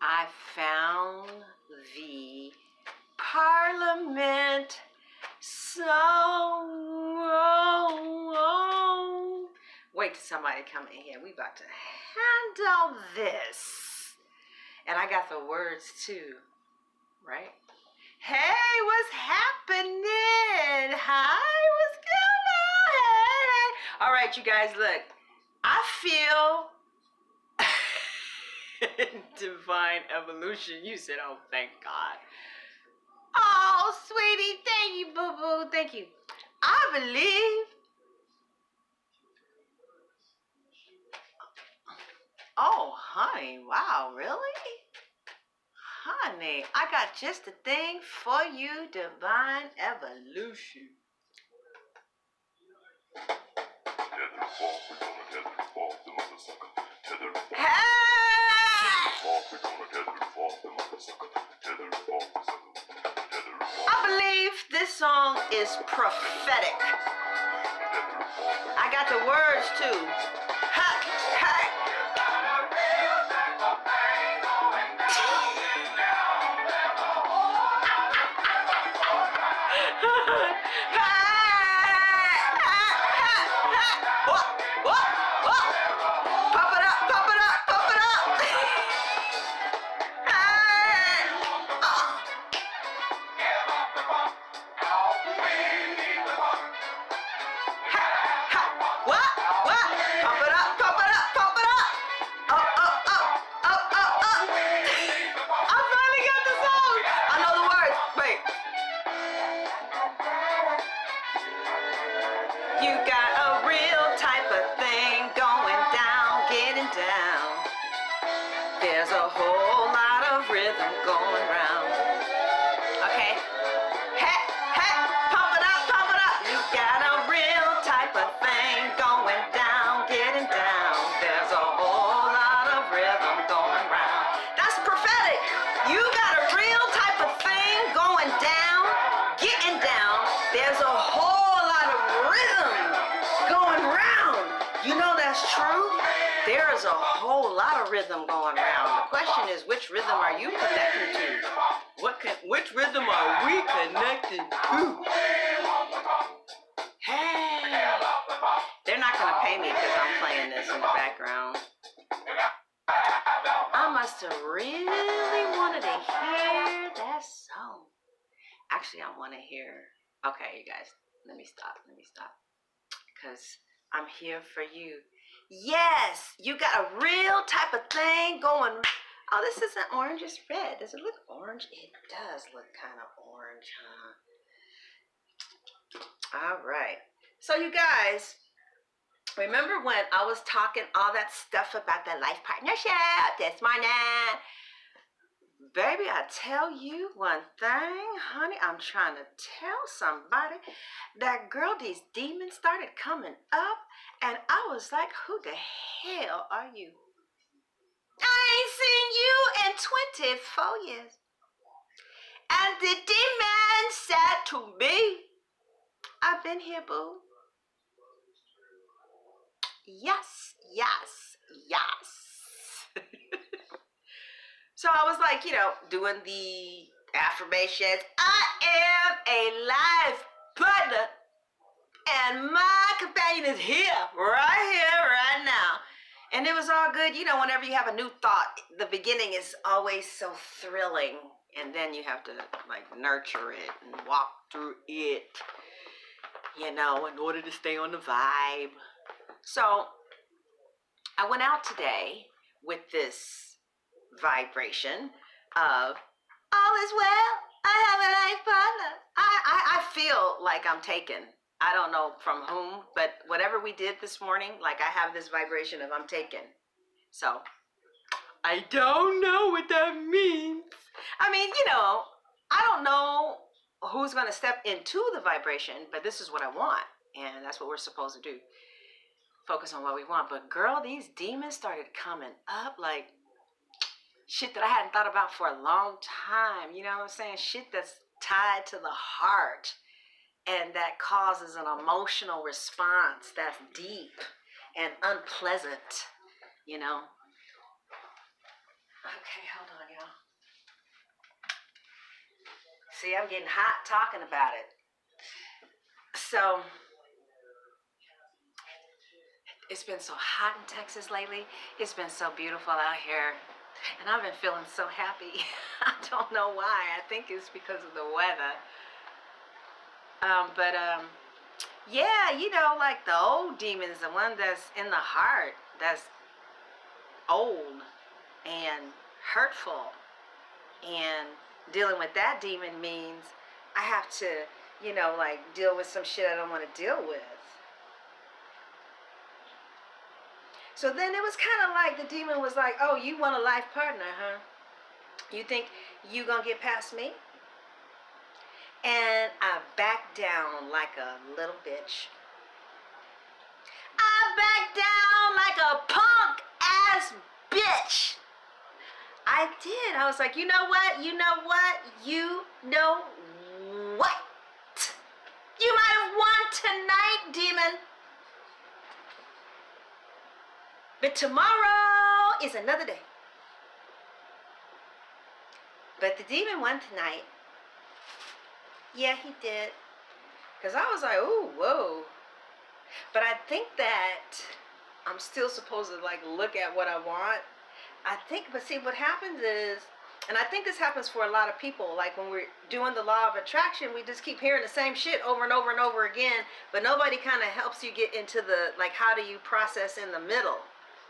I found the Parliament song. Wait till somebody come in here. We about to handle this. And I got the words too, right? Hey, what's happening? Hi, what's going on? Hey. All right, you guys, look. I feel divine evolution. You said, oh, thank God. Oh, sweetie, thank you, boo-boo. Thank you. I believe. Oh, honey, wow, really? Honey, I got just the thing for you, divine evolution. I believe this song is prophetic. I got the words too. Ha, ha. Pop it up, pop it up, pop it up. What? Pump it up, pump it up, pump it up. Up, up, up, up, up, up. I finally got the song. I know the words. Wait. You got a real type of thing going down, getting down. There's a whole lot of rhythm going round. Okay. Hey, hey, pump it up, pump it up. You got a real type of thing going down, getting down. There's a whole lot of rhythm going round. That's prophetic. You got a real type of thing going down, getting down. There's a whole lot of rhythm going round. You know that's true? There is a whole lot of rhythm going around. The question is, which rhythm are you connecting to? Which rhythm are we connected to? Hey! They're not going to pay me because I'm playing this in the background. I must have really wanted to hear that song. Actually, I want to hear... Okay, you guys, let me stop. Because I'm here for you. Yes, you got a real type of thing going. Oh, this isn't orange, it's red. Does it look orange? It does look kind of orange, huh? All right. So you guys, remember when I was talking all that stuff about the life partnership this morning? Baby, I tell you one thing, honey, I'm trying to tell somebody. That girl, these demons started coming up, and I was like, who the hell are you? I ain't seen you in 24 years. And the demon said to me, I've been here, boo. Yes, yes, yes. So I was like, doing the affirmations. I am a life partner, and my companion is here, right now. And it was all good. Whenever you have a new thought, the beginning is always so thrilling. And then you have to, nurture it and walk through it, in order to stay on the vibe. So I went out today with this vibration of all is well. I have a life partner. I feel like I'm taken. I don't know from whom, but whatever we did this morning, I have this vibration of I'm taken. So I don't know what that means. I mean, I don't know who's going to step into the vibration, but this is what I want. And that's what we're supposed to do. Focus on what we want. But girl, these demons started coming up like shit that I hadn't thought about for a long time. You know what I'm saying? Shit that's tied to the heart and that causes an emotional response that's deep and unpleasant, Okay, hold on, y'all. See, I'm getting hot talking about it. So, it's been so hot in Texas lately. It's been so beautiful out here. And I've been feeling so happy. I don't know why. I think it's because of the weather. But yeah, you know, like the old demons, the one that's in the heart, that's old and hurtful. And dealing with that demon means I have to, you know, like deal with some shit I don't want to deal with. So then it was kind of like the demon was like, oh, you want a life partner, huh? You think you gonna get past me? And I backed down like a little bitch. I backed down like a punk ass bitch. I did. I was like, you know what? You know what? You know what? You might have won tonight, demon. But tomorrow is another day. But the demon won tonight. Yeah, he did. Because I was like, ooh, whoa. But I think that I'm still supposed to like look at what I want. I think, but see, what happens is, and I think this happens for a lot of people, like when we're doing the law of attraction, we just keep hearing the same shit over and over and over again, but nobody kind of helps you get into the, like, how do you process in the middle?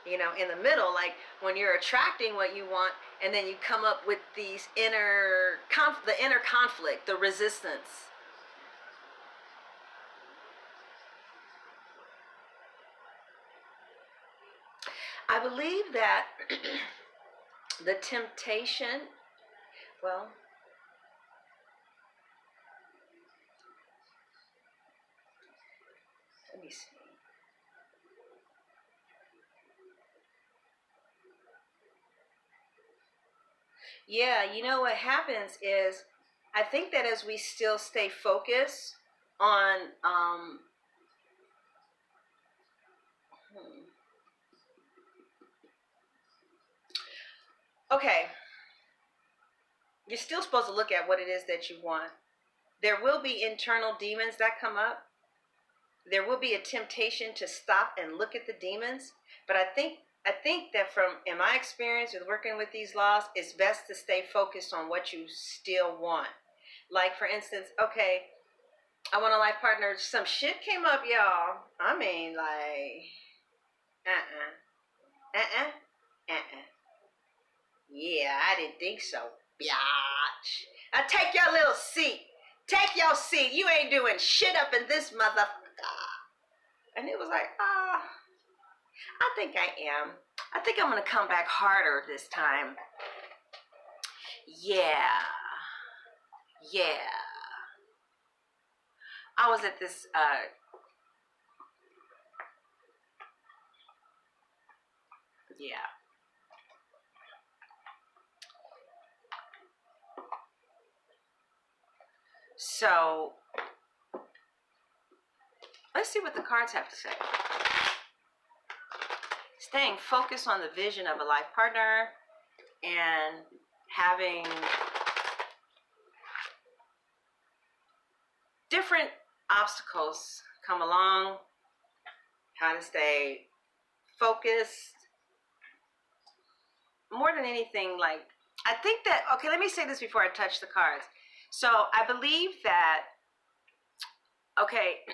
You know, in the middle, like when you're attracting what you want, and then you come up with these the inner conflict, the resistance. I believe that the temptation, well, let me see. Yeah, you know what happens is, I think that as we still stay focused on, okay, you're still supposed to look at what it is that you want. There will be internal demons that come up. There will be a temptation to stop and look at the demons, but I think that from in my experience with working with these laws, it's best to stay focused on what you still want. Like for instance, okay, I want a life partner. Some shit came up, y'all. I mean, like, yeah, I didn't think so, biatch. Now take your little seat. Take your seat. You ain't doing shit up in this motherfucker. And it was like, I think I am. I think I'm gonna come back harder this time. Yeah. Yeah. I was at this, yeah. So, let's see what the cards have to say. Staying focused on the vision of a life partner and having different obstacles come along, how to stay focused. More than anything, like, I think that, okay, let me say this before I touch the cards. So I believe that, okay,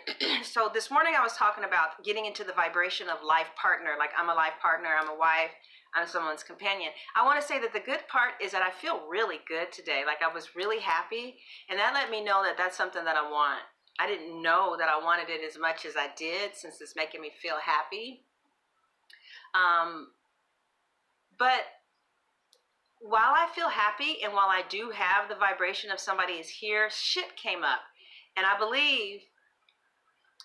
so this morning I was talking about getting into the vibration of life partner. Like, I'm a life partner, I'm a wife, I'm someone's companion. I want to say that the good part is that I feel really good today. Like, I was really happy, and that let me know that that's something that I want. I didn't know that I wanted it as much as I did, since it's making me feel happy. But while I feel happy and while I do have the vibration of somebody is here, shit came up. And I believe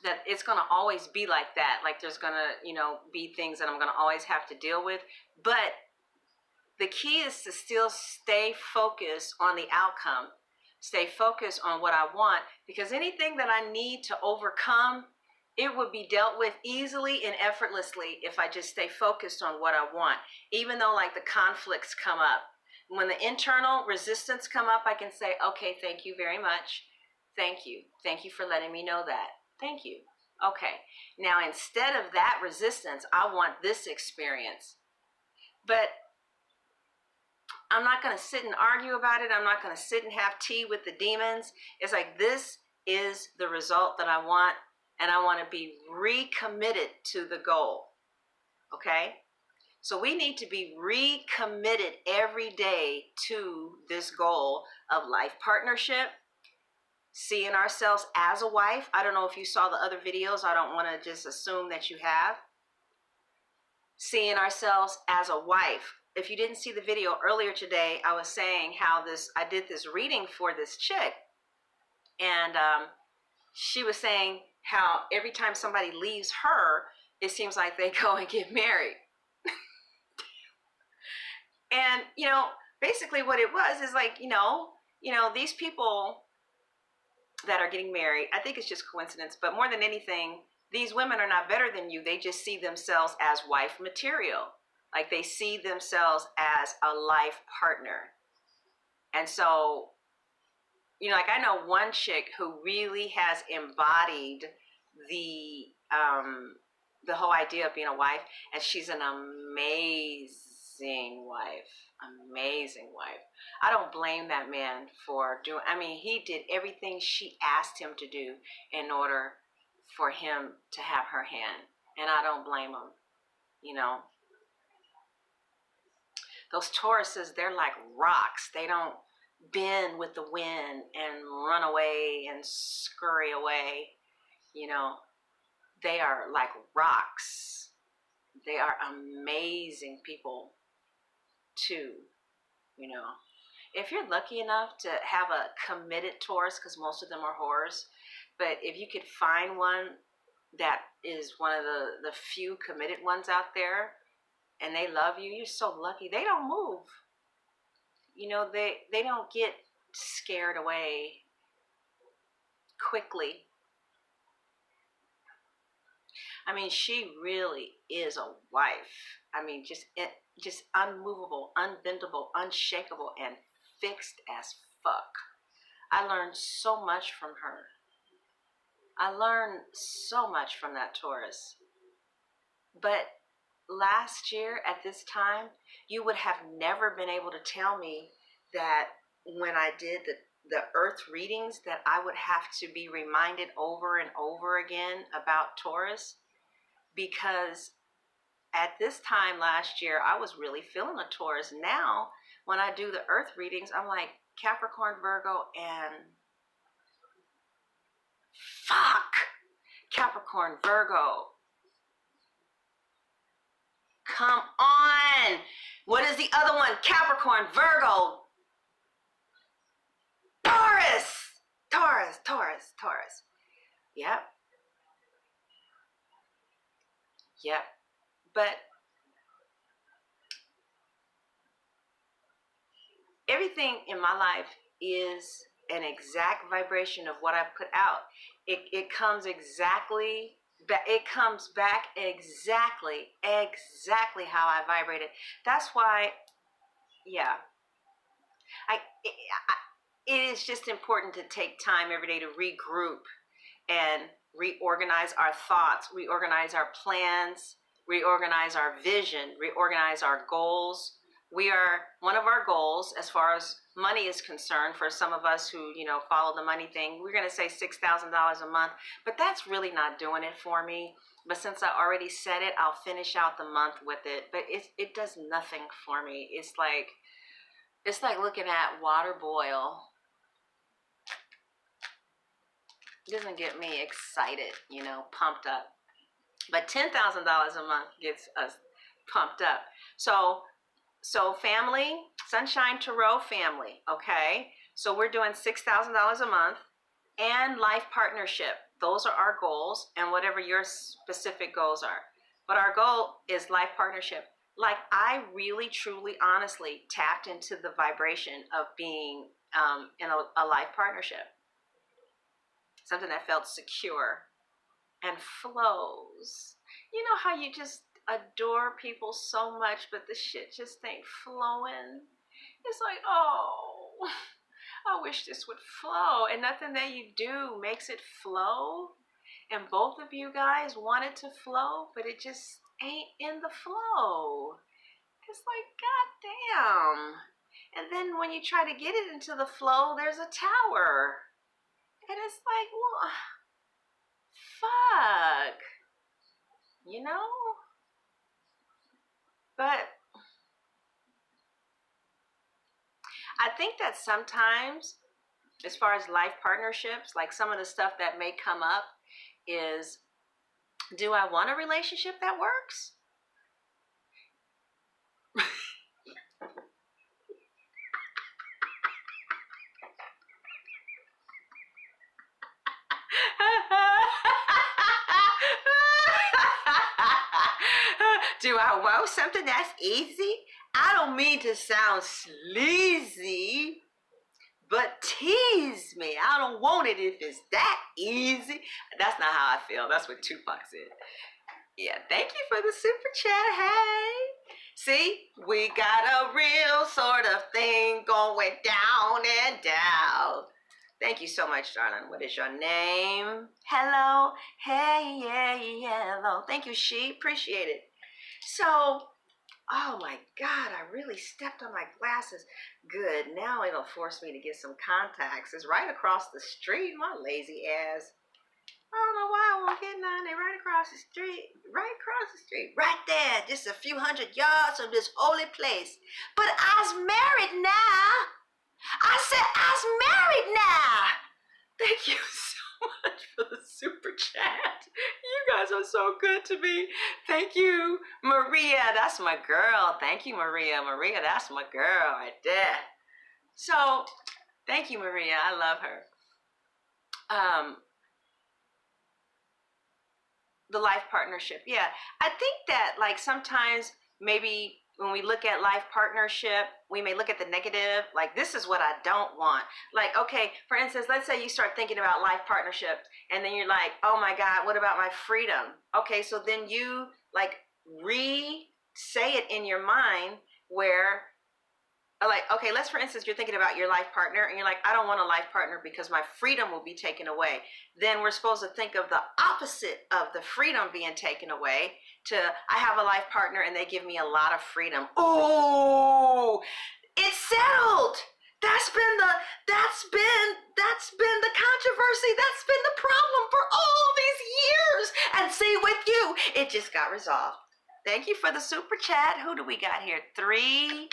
that it's going to always be like that. Like, there's going to, you know, be things that I'm going to always have to deal with. But the key is to still stay focused on the outcome. Stay focused on what I want, because anything that I need to overcome it would be dealt with easily and effortlessly if I just stay focused on what I want. Even though like the conflicts come up. When the internal resistance come up, I can say, okay, thank you very much. Thank you. Thank you for letting me know that. Thank you. Okay. Now, instead of that resistance, I want this experience. But I'm not going to sit and argue about it. I'm not going to sit and have tea with the demons. It's like, this is the result that I want, and I want to be recommitted to the goal. Okay? So we need to be recommitted every day to this goal of life partnership, seeing ourselves as a wife. I don't know if you saw the other videos. I don't want to just assume that you have. Seeing ourselves as a wife. If you didn't see the video earlier today, I was saying how I did this reading for this chick, and she was saying how every time somebody leaves her, it seems like they go and get married. And, basically what it was is like, these people that are getting married, I think it's just coincidence, but more than anything, these women are not better than you. They just see themselves as wife material. Like they see themselves as a life partner. And so, like I know one chick who really has embodied the whole idea of being a wife, and she's an amazing wife. I don't blame that man for he did everything she asked him to do in order for him to have her hand, and I don't blame him. Those Tauruses, they're like rocks. They don't bend with the wind and run away and scurry away. They are like rocks. They are amazing people too. If you're lucky enough to have a committed Taurus, because most of them are whores, but if you could find one that is one of the few committed ones out there, and they love you, you're so lucky. They don't move. They don't get scared away quickly. She really is a wife. Just unmovable, unbendable, unshakable, and fixed as fuck. I learned so much from her. I learned so much from that Taurus. But last year at this time, you would have never been able to tell me that when I did the earth readings that I would have to be reminded over and over again about Taurus, because at this time last year, I was really feeling a Taurus. Now, when I do the earth readings, I'm like Capricorn, Virgo, and fuck, Capricorn, Virgo. Come on. What is the other one? Capricorn, Virgo, Taurus. Yep. But everything in my life is an exact vibration of what I put out. It comes exactly. It comes back exactly how I vibrated. That's why, yeah. It is just important to take time every day to regroup and reorganize our thoughts, reorganize our plans, reorganize our vision, reorganize our goals. One of our goals, as far as money is concerned, for some of us who, follow the money thing, we're going to say $6,000 a month, but that's really not doing it for me. But since I already said it, I'll finish out the month with it. But it does nothing for me. It's like looking at water boil. It doesn't get me excited, pumped up. But $10,000 a month gets us pumped up. So family, Sunshine Tarot family, okay? So we're doing $6,000 a month, and life partnership. Those are our goals, and whatever your specific goals are. But our goal is life partnership. Like, I really, truly, honestly tapped into the vibration of being in a life partnership. Something that felt secure. and flows. You know how you just adore people so much, but the shit just ain't flowing? It's like, oh, I wish this would flow. And nothing that you do makes it flow. And both of you guys want it to flow, but it just ain't in the flow. It's like, God damn. And then when you try to get it into the flow, there's a tower. And it's like, well, fuck. You know? But I think that sometimes, as far as life partnerships, like some of the stuff that may come up is, do I want a relationship that works? Do I want something that's easy? I don't mean to sound sleazy, but tease me. I don't want it if it's that easy. That's not how I feel. That's what Tupac said. Yeah, thank you for the super chat. Hey. See, we got a real sort of thing going down and down. Thank you so much, darling. What is your name? Hello. Hey, yeah, hello. Thank you, she. Appreciate it. So, oh my God, I really stepped on my glasses. Good. Now it'll force me to get some contacts. It's right across the street, my lazy ass. I don't know why I won't get none. They're right across the street. Right across the street. Right there. Just a few hundred yards from this holy place. But I's married now. I said I's married now. Thank you so much for the super chat. You guys are so good to me. Thank you, Maria. That's my girl. Thank you, Maria. Maria, that's my girl right there. So, thank you, Maria. I love her. The life partnership. Yeah. I think that like sometimes maybe when we look at life partnership, we may look at the negative, like this is what I don't want. Like, okay, for instance, let's say you start thinking about life partnership and then you're like, oh my God, what about my freedom? Okay, so then you like re-say it in your mind where like, okay, let's for instance, you're thinking about your life partner and you're like, I don't want a life partner because my freedom will be taken away. Then we're supposed to think of the opposite of the freedom being taken away to, I have a life partner and they give me a lot of freedom. Oh, it's settled. That's been the controversy. That's been the problem for all these years. And see, with you, it just got resolved. Thank you for the super chat. Who do we got here? 3.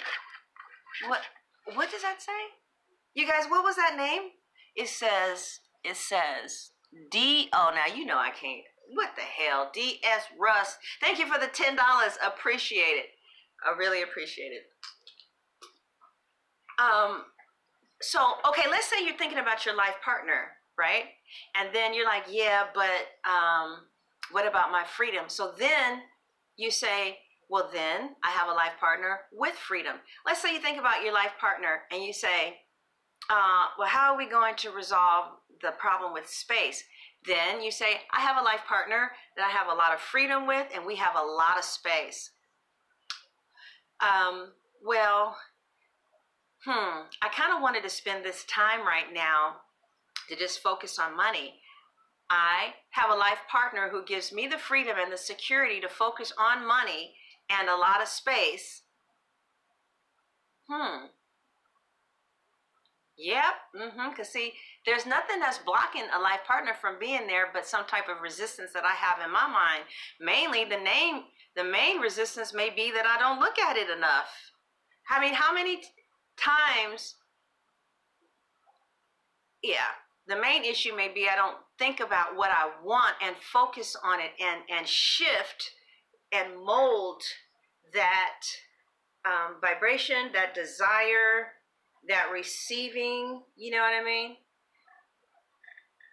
What does that say? You guys, what was that name? It says D. Oh, now you know I can't. What the hell? DS Russ. Thank you for the $10. Appreciate it. I really appreciate it. So, okay, let's say you're thinking about your life partner, right? And then you're like, yeah, but what about my freedom? So then you say, well, then I have a life partner with freedom. Let's say you think about your life partner and you say, well, how are we going to resolve the problem with space? Then you say, I have a life partner that I have a lot of freedom with and we have a lot of space. I kind of wanted to spend this time right now to just focus on money. I have a life partner who gives me the freedom and the security to focus on money and a lot of space. Yep. Because see, there's nothing that's blocking a life partner from being there but some type of resistance that I have in my mind. Mainly the main resistance may be that I don't look at it enough. I mean, how many times, the main issue may be I don't think about what I want and focus on it and shift and mold that vibration, that desire, that receiving, you know what I mean?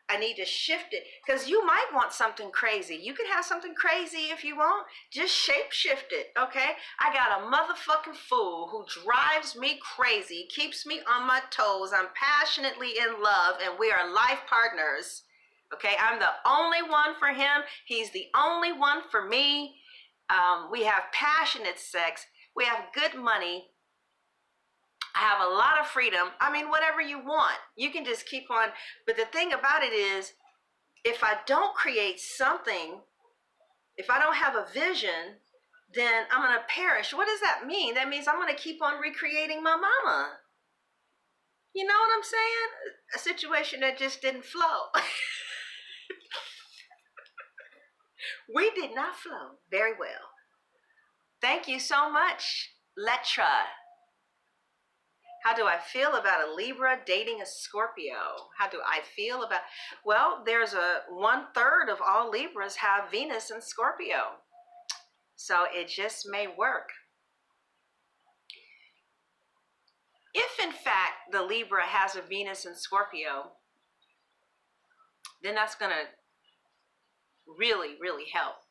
I need to shift it because you might want something crazy. You can have something crazy if you want. Just shape shift it, okay? I got a motherfucking fool who drives me crazy, keeps me on my toes. I'm passionately in love and we are life partners, Okay, I'm the only one for him. He's the only one for me. We have passionate sex. We have good money. I have a lot of freedom. I mean, whatever you want, you can just keep on. But the thing about it is, if I don't create something, if I don't have a vision, then I'm going to perish. What does that mean? That means I'm going to keep on recreating my mama. You know what I'm saying? A situation that just didn't flow. We did not flow very well. Thank you so much, Letra. How do I feel about a Libra dating a Scorpio? How do I feel about, well, there's a 1/3 of all Libras have Venus in Scorpio. So it just may work. If in fact the Libra has a Venus in Scorpio, then that's gonna really, really help.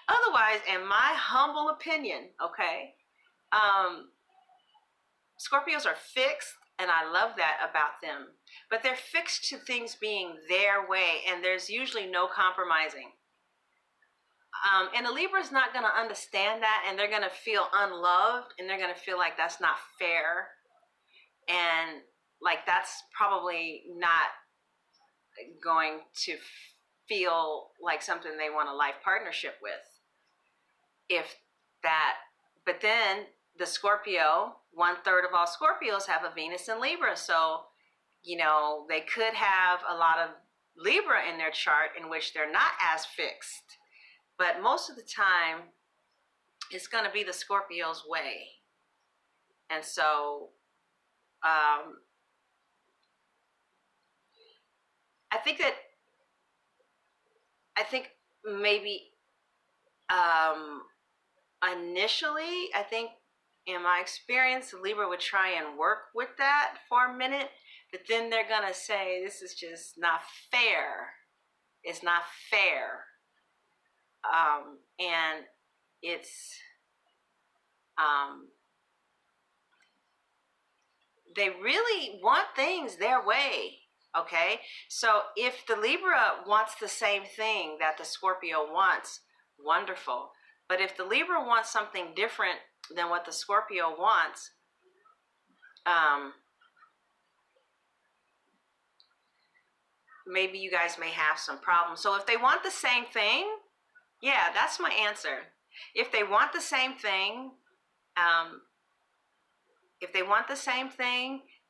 Otherwise, in my humble opinion, okay, Scorpios are fixed, and I love that about them. But they're fixed to things being their way, and there's usually no compromising. And a Libra is not going to understand that, and they're going to feel unloved, and they're going to feel like that's not fair, and like that's probably not going to feel like something they want a life partnership with. If that, but then the Scorpio, 1/3 of all Scorpios have a Venus in Libra. So, you know, they could have a lot of Libra in their chart in which they're not as fixed. But most of the time, it's going to be the Scorpio's way. And so, I think maybe initially, I think in my experience, Libra would try and work with that for a minute, but then they're going to say, this is just not fair. It's not fair. And it's, they really want things their way. Okay. So if the Libra wants the same thing that the Scorpio wants, wonderful. But if the Libra wants something different than what the Scorpio wants, maybe you guys may have some problems. So if they want the same thing, yeah, that's my answer. If they want the same thing,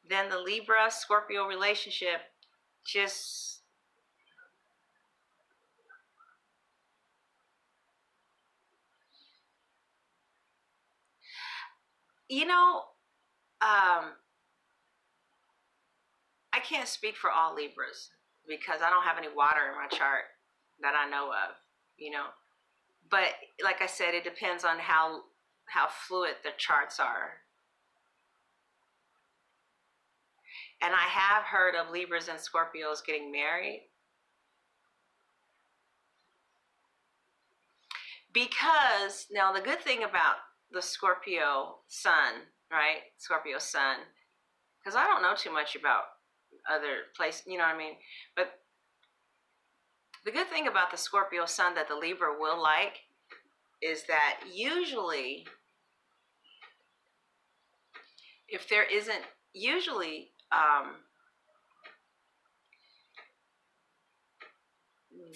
then the Libra Scorpio relationship just, you know, I can't speak for all Libras because I don't have any water in my chart that I know of, you know. But like I said, it depends on how fluid the charts are. And I have heard of Libras and Scorpios getting married. Because now the good thing about the Scorpio sun, right? Scorpio sun, because I don't know too much about other places, you know what I mean? But the good thing about the Scorpio sun that the Libra will like is that usually, if there isn't, usually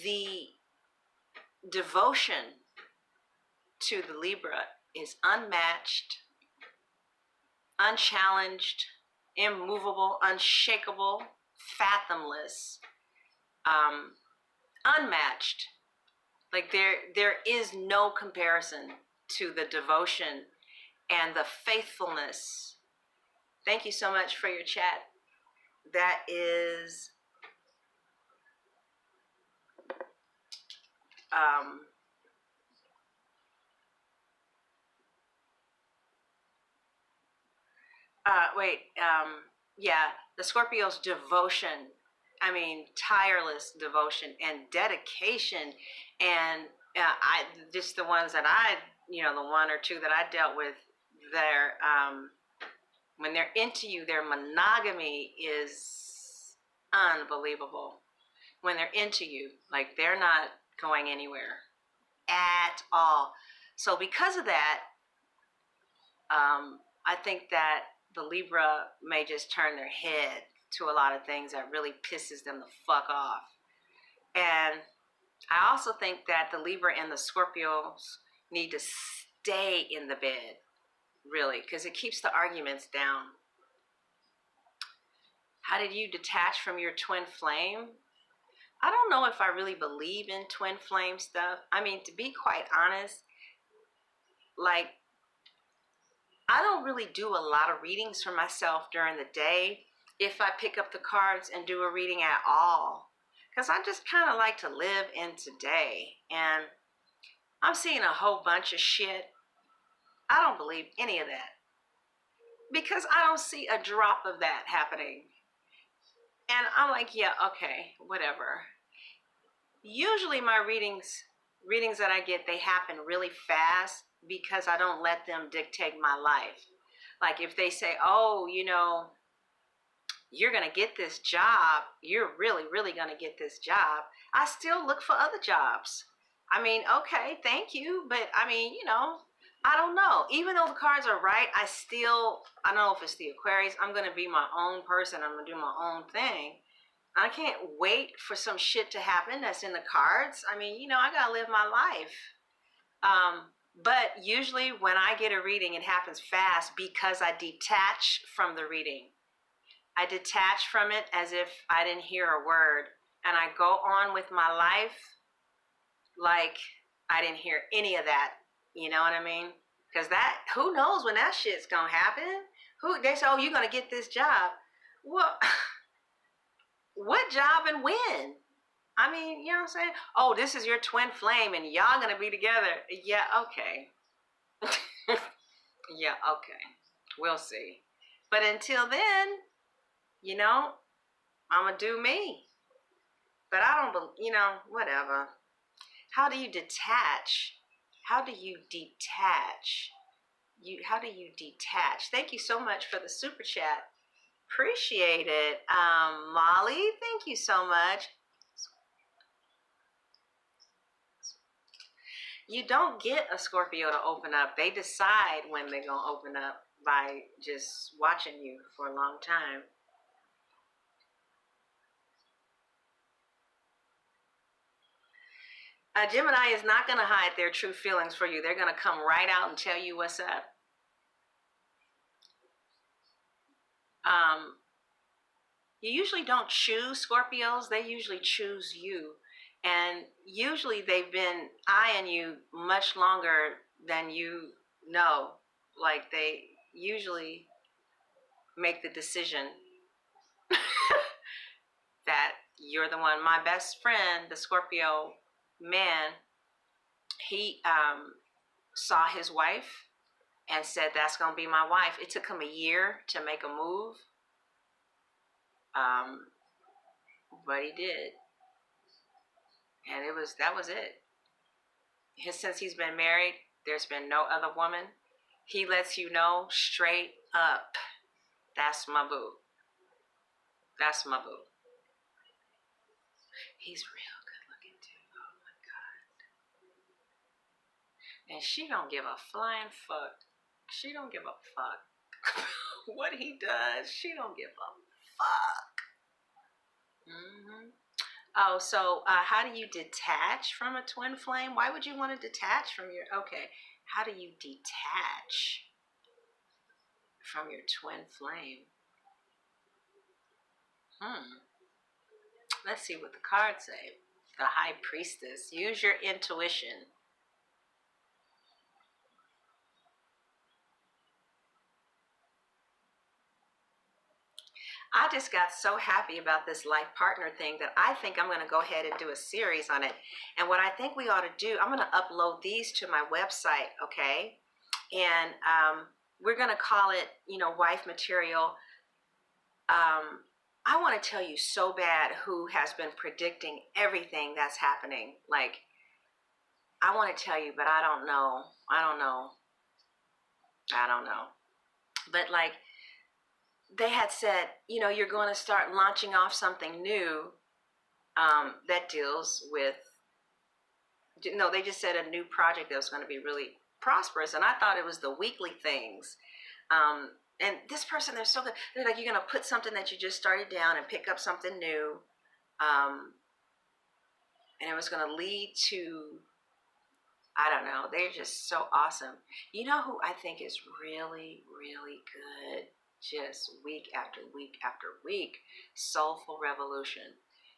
the devotion to the Libra is unmatched, unchallenged, immovable, unshakable, fathomless, unmatched. Like there is no comparison to the devotion and the faithfulness. Thank you so much for your chat. That is yeah, the Scorpio's devotion. I mean, tireless devotion and dedication, and I just the ones that the 1 or 2 that I dealt with, their when they're into you, their monogamy is unbelievable. when they're into you. Like, they're not going anywhere at all. So because of that, I think that the Libra may just turn their head to a lot of things that really pisses them the fuck off. And I also think that the Libra and the Scorpios need to stay in the bed, really, because it keeps the arguments down. How did you detach from your twin flame? I don't know if I really believe in twin flame stuff. I mean, to be quite honest, like, I don't really do a lot of readings for myself during the day, if I pick up the cards and do a reading at all, because I just kind of like to live in today. And I'm seeing a whole bunch of shit. I don't believe any of that, because I don't see a drop of that happening. And I'm like, yeah, okay, whatever. Usually my readings that I get, they happen really fast because I don't let them dictate my life. Like, if they say, oh, you know, you're going to get this job, you're really, really going to get this job, I still look for other jobs. I mean, okay, thank you. But I mean, you know, I don't know. Even though the cards are right, I don't know if it's the Aquarius. I'm going to be my own person. I'm going to do my own thing. I can't wait for some shit to happen that's in the cards. I mean, you know, I got to live my life. But usually when I get a reading, it happens fast because I detach from the reading. I detach from it as if I didn't hear a word. And I go on with my life like I didn't hear any of that. You know what I mean? Because that, who knows when that shit's going to happen? They say, oh, you're going to get this job. Well, what job and when? I mean, you know what I'm saying? Oh, this is your twin flame and y'all going to be together. Yeah, okay. Yeah, okay. We'll see. But until then, you know, I'm going to do me. But I don't, you know, whatever. How do you detach? How do you detach? How do you detach? Thank you so much for the super chat. Appreciate it. Molly, thank you so much. You don't get a Scorpio to open up. They decide when they're going to open up by just watching you for a long time. Gemini is not going to hide their true feelings for you. They're going to come right out and tell you what's up. You usually don't choose Scorpios. They usually choose you. And usually they've been eyeing you much longer than you know. Like, they usually make the decision that you're the one. My best friend, the Scorpio man, he saw his wife and said, that's going to be my wife. It took him a year to make a move. But he did. And that was it. Since he's been married, there's been no other woman. He lets you know straight up, that's my boo. That's my boo. He's real good looking too. Oh my God. And she don't give a flying fuck. She don't give a fuck. What he does, she don't give a fuck. Oh, so how do you detach from a twin flame? Why would you want to detach from okay, how do you detach from your twin flame? Let's see what the cards say. The High Priestess. Use your intuition. I just got so happy about this life partner thing that I think I'm going to go ahead and do a series on it. And what I think we ought to do, I'm going to upload these to my website, okay? And we're going to call it, you know, Wife Material. I want to tell you so bad who has been predicting everything that's happening. Like, I want to tell you, but I don't know. But like, they had said, you know, you're going to start launching off something new that deals with, no, they just said a new project that was going to be really prosperous. And I thought it was the weekly things. And this person, they're so good. They're like, you're going to put something that you just started down and pick up something new. And it was going to lead to, I don't know, they're just so awesome. You know who I think is really, really good, just week after week after week? Soulful Revolution.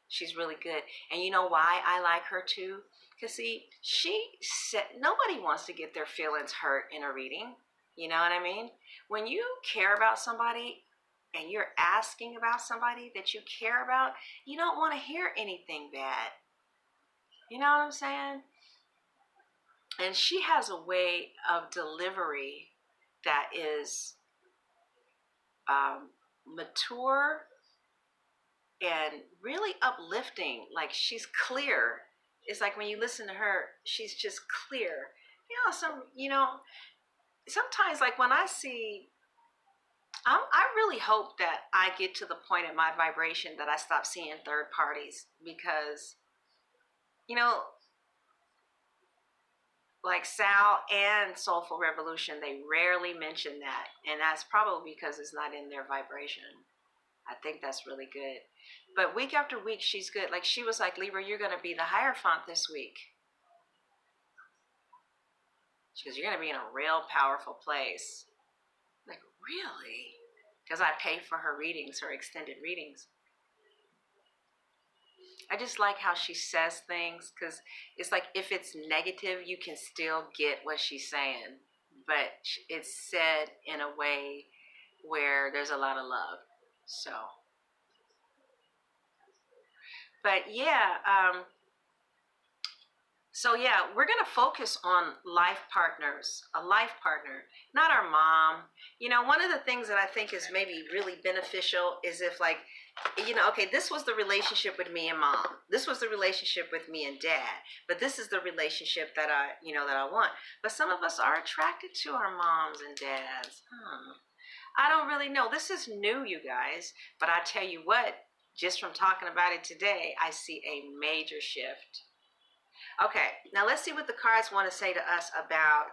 She's really good. And you know why I like her too? Because see, she said nobody wants to get their feelings hurt in a reading. You know what I mean? When you care about somebody and you're asking about somebody that you care about, you don't want to hear anything bad. You know what I'm saying? And she has a way of delivery that is mature and really uplifting. Like, she's clear. It's like when you listen to her, she's just clear. Sometimes like when I see, I really hope that I get to the point in my vibration that I stop seeing third parties, because, like Sal and Soulful Revolution, they rarely mention that. And that's probably because it's not in their vibration. I think that's really good. But week after week, she's good. Like, she was like, Libra, you're going to be the Hierophant this week. Because you're going to be in a real powerful place. Like, really? Because I pay for her readings, her extended readings. I just like how she says things, because it's like if it's negative, you can still get what she's saying. But it's said in a way where there's a lot of love. But yeah, we're going to focus on life partners, a life partner, not our mom. One of the things that I think is maybe really beneficial is if, like, okay, this was the relationship with me and mom. This was the relationship with me and dad. But this is the relationship that I want. But some of us are attracted to our moms and dads. I don't really know. This is new, you guys. But I tell you what, just from talking about it today, I see a major shift. Okay, now let's see what the cards want to say to us about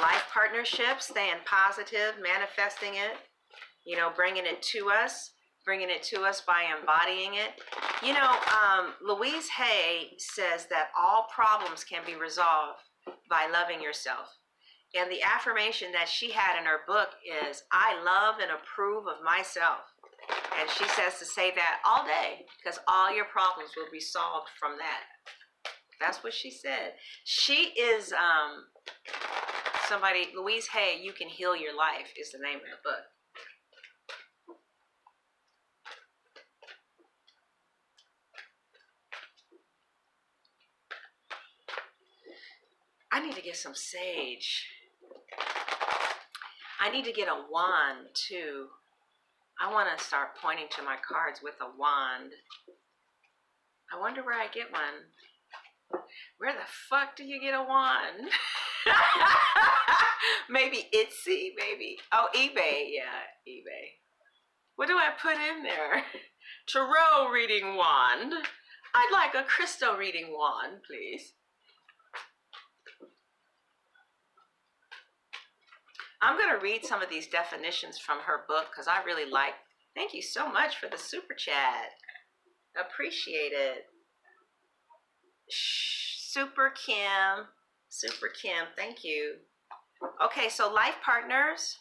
life partnerships, staying positive, manifesting it, bringing it to us by embodying it. Louise Hay says that all problems can be resolved by loving yourself. And the affirmation that she had in her book is, I love and approve of myself. And she says to say that all day, because all your problems will be solved from that. That's what she said. She is somebody, Louise Hay, You Can Heal Your Life is the name of the book. I need to get some sage. I need to get a wand too. I want to start pointing to my cards with a wand. I wonder where I get one. Where the fuck do you get a wand? Maybe Etsy, maybe. Oh, eBay. Yeah, eBay. What do I put in there? Tarot reading wand. I'd like a crystal reading wand, please. I'm going to read some of these definitions from her book because I really like. Thank you so much for the super chat. Appreciate it. Super Kim, thank you. Okay, so life partners,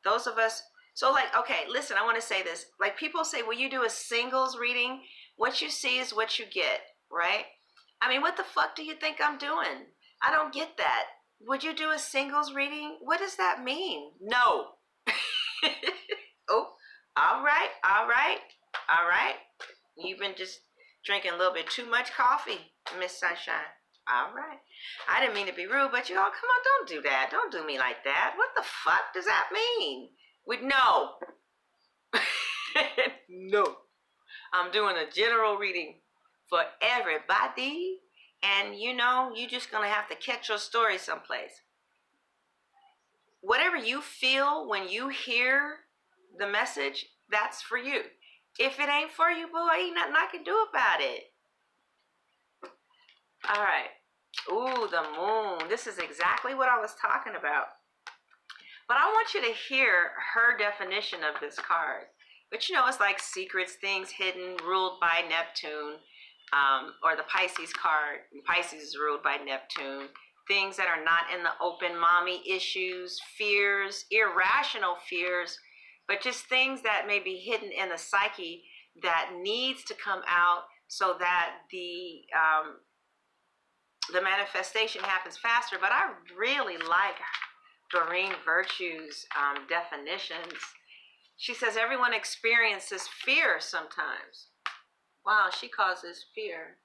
those of us, so like, okay, listen, I want to say this. Like, people say, will you do a singles reading? What you see is what you get, right? I mean, what the fuck do you think I'm doing? I don't get that. Would you do a singles reading? What does that mean? No. Oh, all right. You've been just drinking a little bit too much coffee, Miss Sunshine. All right. I didn't mean to be rude, but come on, don't do that. Don't do me like that. What the fuck does that mean? No. No. I'm doing a general reading for everybody. And you're just going to have to catch your story someplace. Whatever you feel when you hear the message, that's for you. If it ain't for you, boy, ain't nothing I can do about it. All right. Ooh, the moon. This is exactly what I was talking about. But I want you to hear her definition of this card. But you know, it's like secrets, things hidden, ruled by Neptune, or the Pisces card. Pisces is ruled by Neptune. Things that are not in the open, mommy issues, fears, irrational fears, but just things that may be hidden in the psyche that needs to come out so that the manifestation happens faster. But I really like Doreen Virtue's definitions. She says everyone experiences fear sometimes. Wow, she causes fear.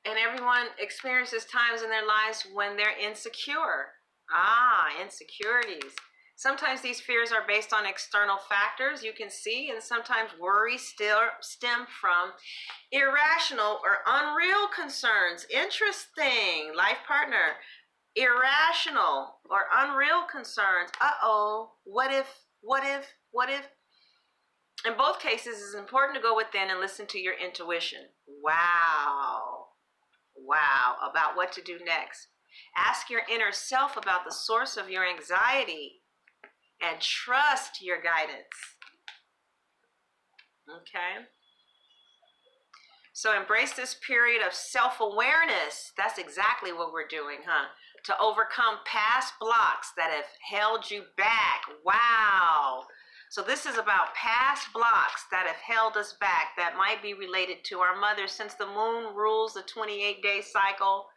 And everyone experiences times in their lives when they're insecure. Insecurities. Sometimes these fears are based on external factors you can see, and sometimes worries still stem from irrational or unreal concerns. Interesting. Life partner. Irrational or unreal concerns. What if? In both cases, it's important to go within and listen to your intuition. Wow, about what to do next. Ask your inner self about the source of your anxiety and trust your guidance. Okay? So embrace this period of self-awareness. That's exactly what we're doing, huh? To overcome past blocks that have held you back. Wow. So this is about past blocks that have held us back that might be related to our mother, since the moon rules the 28-day cycle.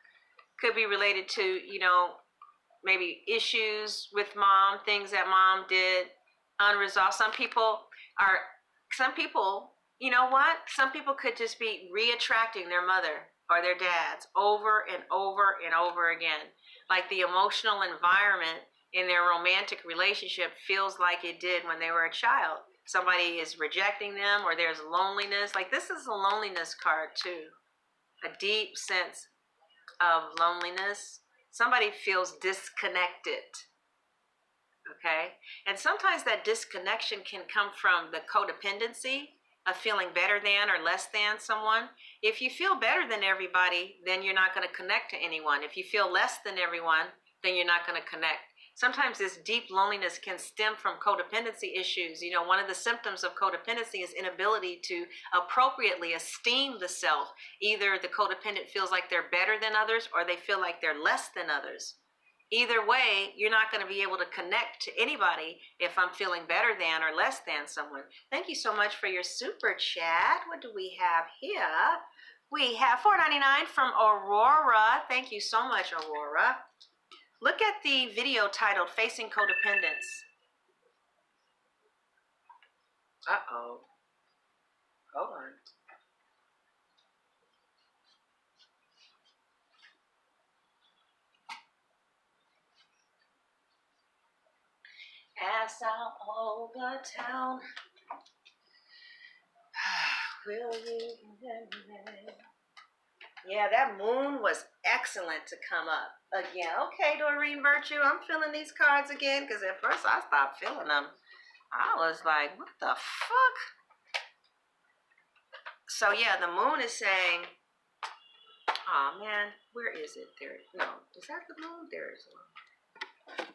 Could be related to, you know, maybe issues with mom, things that mom did unresolved. Some people, you know what? Some people could just be reattracting their mother or their dads over and over and over again. Like the emotional environment in their romantic relationship feels like it did when they were a child. Somebody is rejecting them, or there's loneliness. Like, this is a loneliness card too. A deep sense of loneliness. Somebody feels disconnected. Okay? And sometimes that disconnection can come from the codependency of feeling better than or less than someone. If you feel better than everybody, then you're not going to connect to anyone. If you feel less than everyone, then you're not going to connect. Sometimes this deep loneliness can stem from codependency issues. You know, one of the symptoms of codependency is inability to appropriately esteem the self. Either the codependent feels like they're better than others, or they feel like they're less than others. Either way, you're not going to be able to connect to anybody if I'm feeling better than or less than someone. Thank you so much for your super chat. What do we have here? We have $4.99 from Aurora. Thank you so much, Aurora. Look at the video titled Facing Codependence. Uh-oh. Hold on. Ass all over town. Will you? Yeah, that moon was excellent to come up again. Okay, Doreen Virtue, I'm feeling these cards again, because at first I stopped feeling them. I was like, what the fuck? So yeah, the moon is saying, oh man, where is it? There, no, is that the moon? There is one.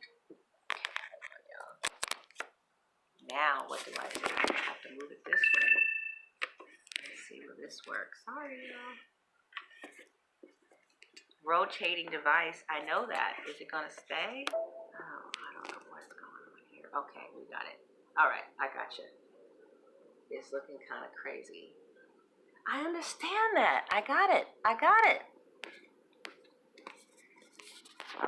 Now, what do I do? I have to move it this way. Let's see where this works. Sorry, y'all. Rotating device. I know that. Is it gonna stay? Oh, I don't know what's going on here. Okay, we got it. All right, I got you. It's looking kind of crazy. I understand that. I got it.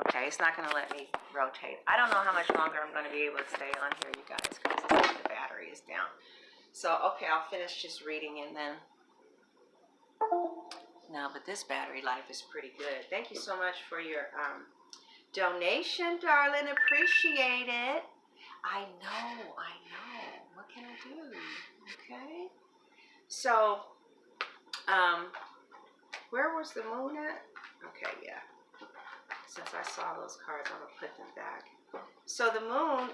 Okay, it's not gonna let me rotate. I don't know how much longer I'm gonna be able to stay on here, you guys, because the battery is down. So, okay, I'll finish just reading and then. No, but this battery life is pretty good. Thank you so much for your donation, darling. Appreciate it. I know. What can I do? Okay. So, where was the moon at? Okay, yeah. since I saw those cards, I'm going to put them back. So the moon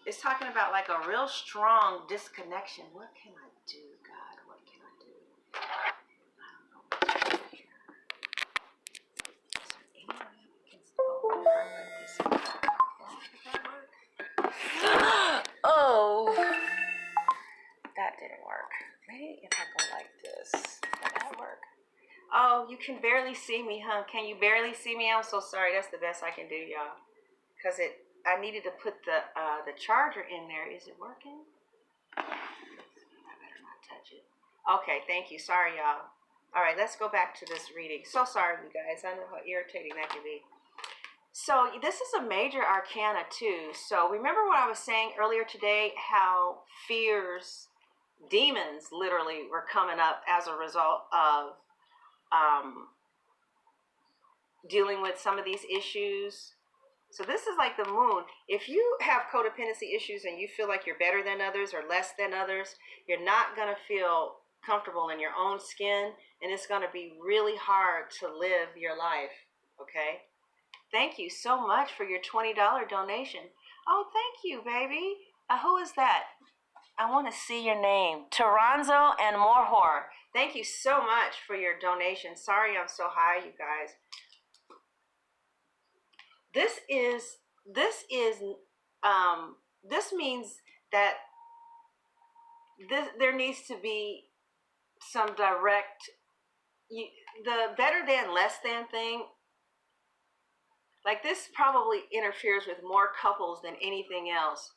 is talking about like a real strong disconnection. What can I do, God? What can I do? Oh, that didn't work. Maybe if I go like this, will that work? Oh, you can barely see me, huh? Can you barely see me? I'm so sorry. That's the best I can do, y'all. Cause I needed to put the charger in there. Is it working? I better not touch it. Okay, thank you. Sorry, y'all. All right, let's go back to this reading. So sorry, you guys. I know how irritating that can be. So this is a major arcana too. So remember what I was saying earlier today, how fears, demons literally were coming up as a result of dealing with some of these issues. So this is like the moon. If you have codependency issues and you feel like you're better than others or less than others, you're not going to feel comfortable in your own skin, and it's going to be really hard to live your life, okay? Thank you so much for your $20 donation. Oh, thank you, baby. Who is that? I want to see your name. Toronzo and Morhor. Thank you so much for your donation. Sorry I'm so high, you guys. This means that there needs to be some direct, the better than, less than thing. Like this probably interferes with more couples than anything else.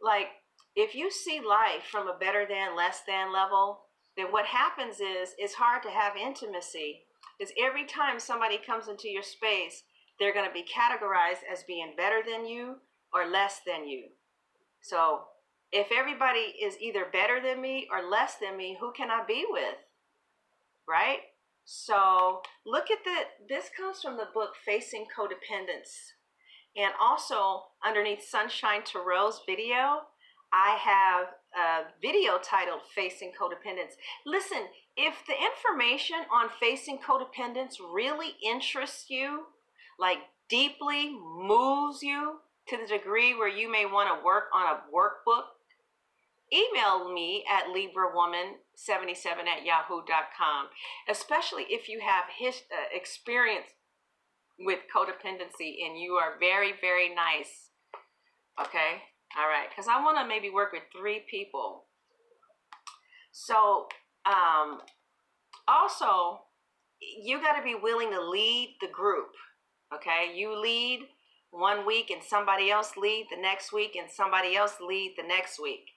Like if you see life from a better than, less than level, then what happens is it's hard to have intimacy. Because every time somebody comes into your space, they're going to be categorized as being better than you or less than you. So if everybody is either better than me or less than me, who can I be with? Right? So look at this comes from the book Facing Codependence. And also underneath Sunshine to Rose video, I have a video titled Facing Codependence. Listen, if the information on facing codependence really interests you, like deeply moves you to the degree where you may want to work on a workbook, email me at librawoman77@yahoo.com, especially if you have experience with codependency and you are very, very nice. Okay? All right. Because I want to maybe work with 3 people. So, also, you got to be willing to lead the group. Okay? You lead one week and somebody else lead the next week and somebody else lead the next week.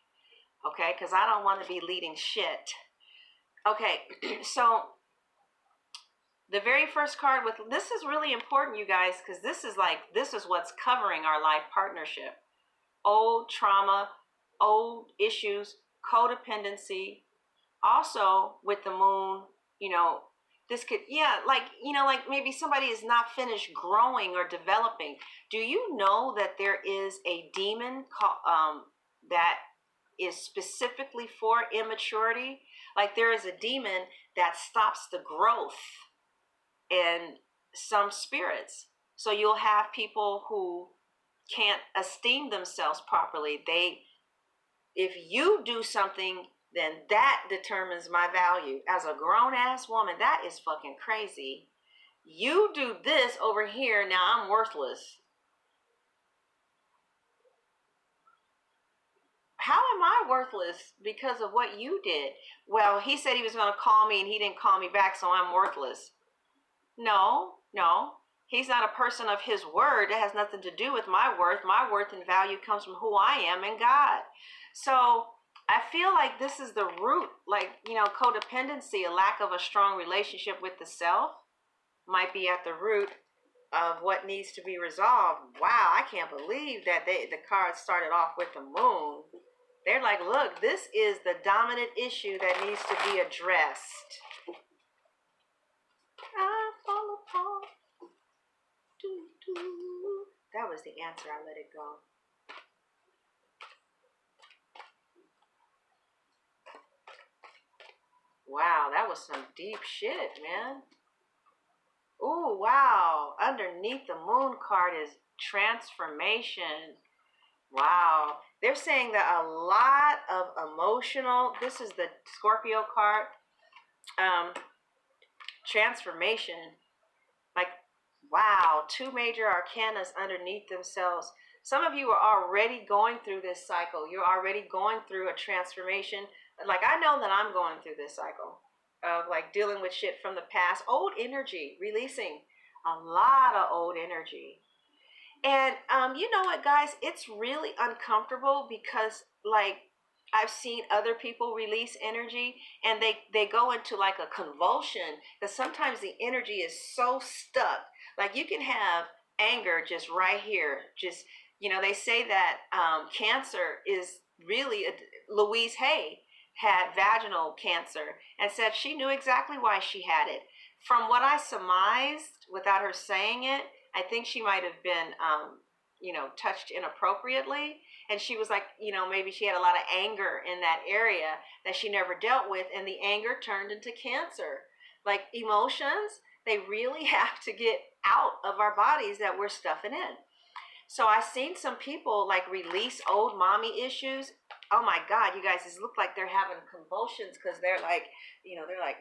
Okay? Because I don't want to be leading shit. Okay. So, the very first card with, this is really important, you guys, because this is what's covering our life partnership. Old trauma, old issues, codependency. Also with the moon, this could, like maybe somebody is not finished growing or developing. Do you know that there is a demon that is specifically for immaturity? Like there is a demon that stops the growth in some spirits. So you'll have people who can't esteem themselves properly. If you do something, then that determines my value. As a grown-ass woman, that is fucking crazy. You do this over here, now I'm worthless. How am I worthless because of what you did? Well, he said he was going to call me and he didn't call me back, so I'm worthless. No. He's not a person of his word. It has nothing to do with my worth. My worth and value comes from who I am in God. So I feel like this is the root, codependency, a lack of a strong relationship with the self might be at the root of what needs to be resolved. Wow, I can't believe that the cards started off with the moon. They're like, look, this is the dominant issue that needs to be addressed. I fall apart. That was the answer. I let it go. Wow, that was some deep shit, man. Ooh, wow. Underneath the moon card is transformation. Wow. They're saying that a lot of emotional, this is the Scorpio card, transformation. Like, wow, two major arcanas underneath themselves. Some of you are already going through this cycle. You're already going through a transformation. Like, I know that I'm going through this cycle of like dealing with shit from the past, old energy, releasing a lot of old energy. And you know what, guys? It's really uncomfortable because, like, I've seen other people release energy and they go into like a convulsion because sometimes the energy is so stuck. Like, you can have anger just right here. Just, you know, they say that cancer is really, Louise Hay had vaginal cancer and said she knew exactly why she had it. From what I surmised without her saying it, I think she might have been, touched inappropriately. And she was like, maybe she had a lot of anger in that area that she never dealt with. And the anger turned into cancer. Like, emotions, they really have to get out of our bodies that we're stuffing in. So I've seen some people like release old mommy issues. Oh my God, you guys, this look like they're having convulsions because they're like, they're like,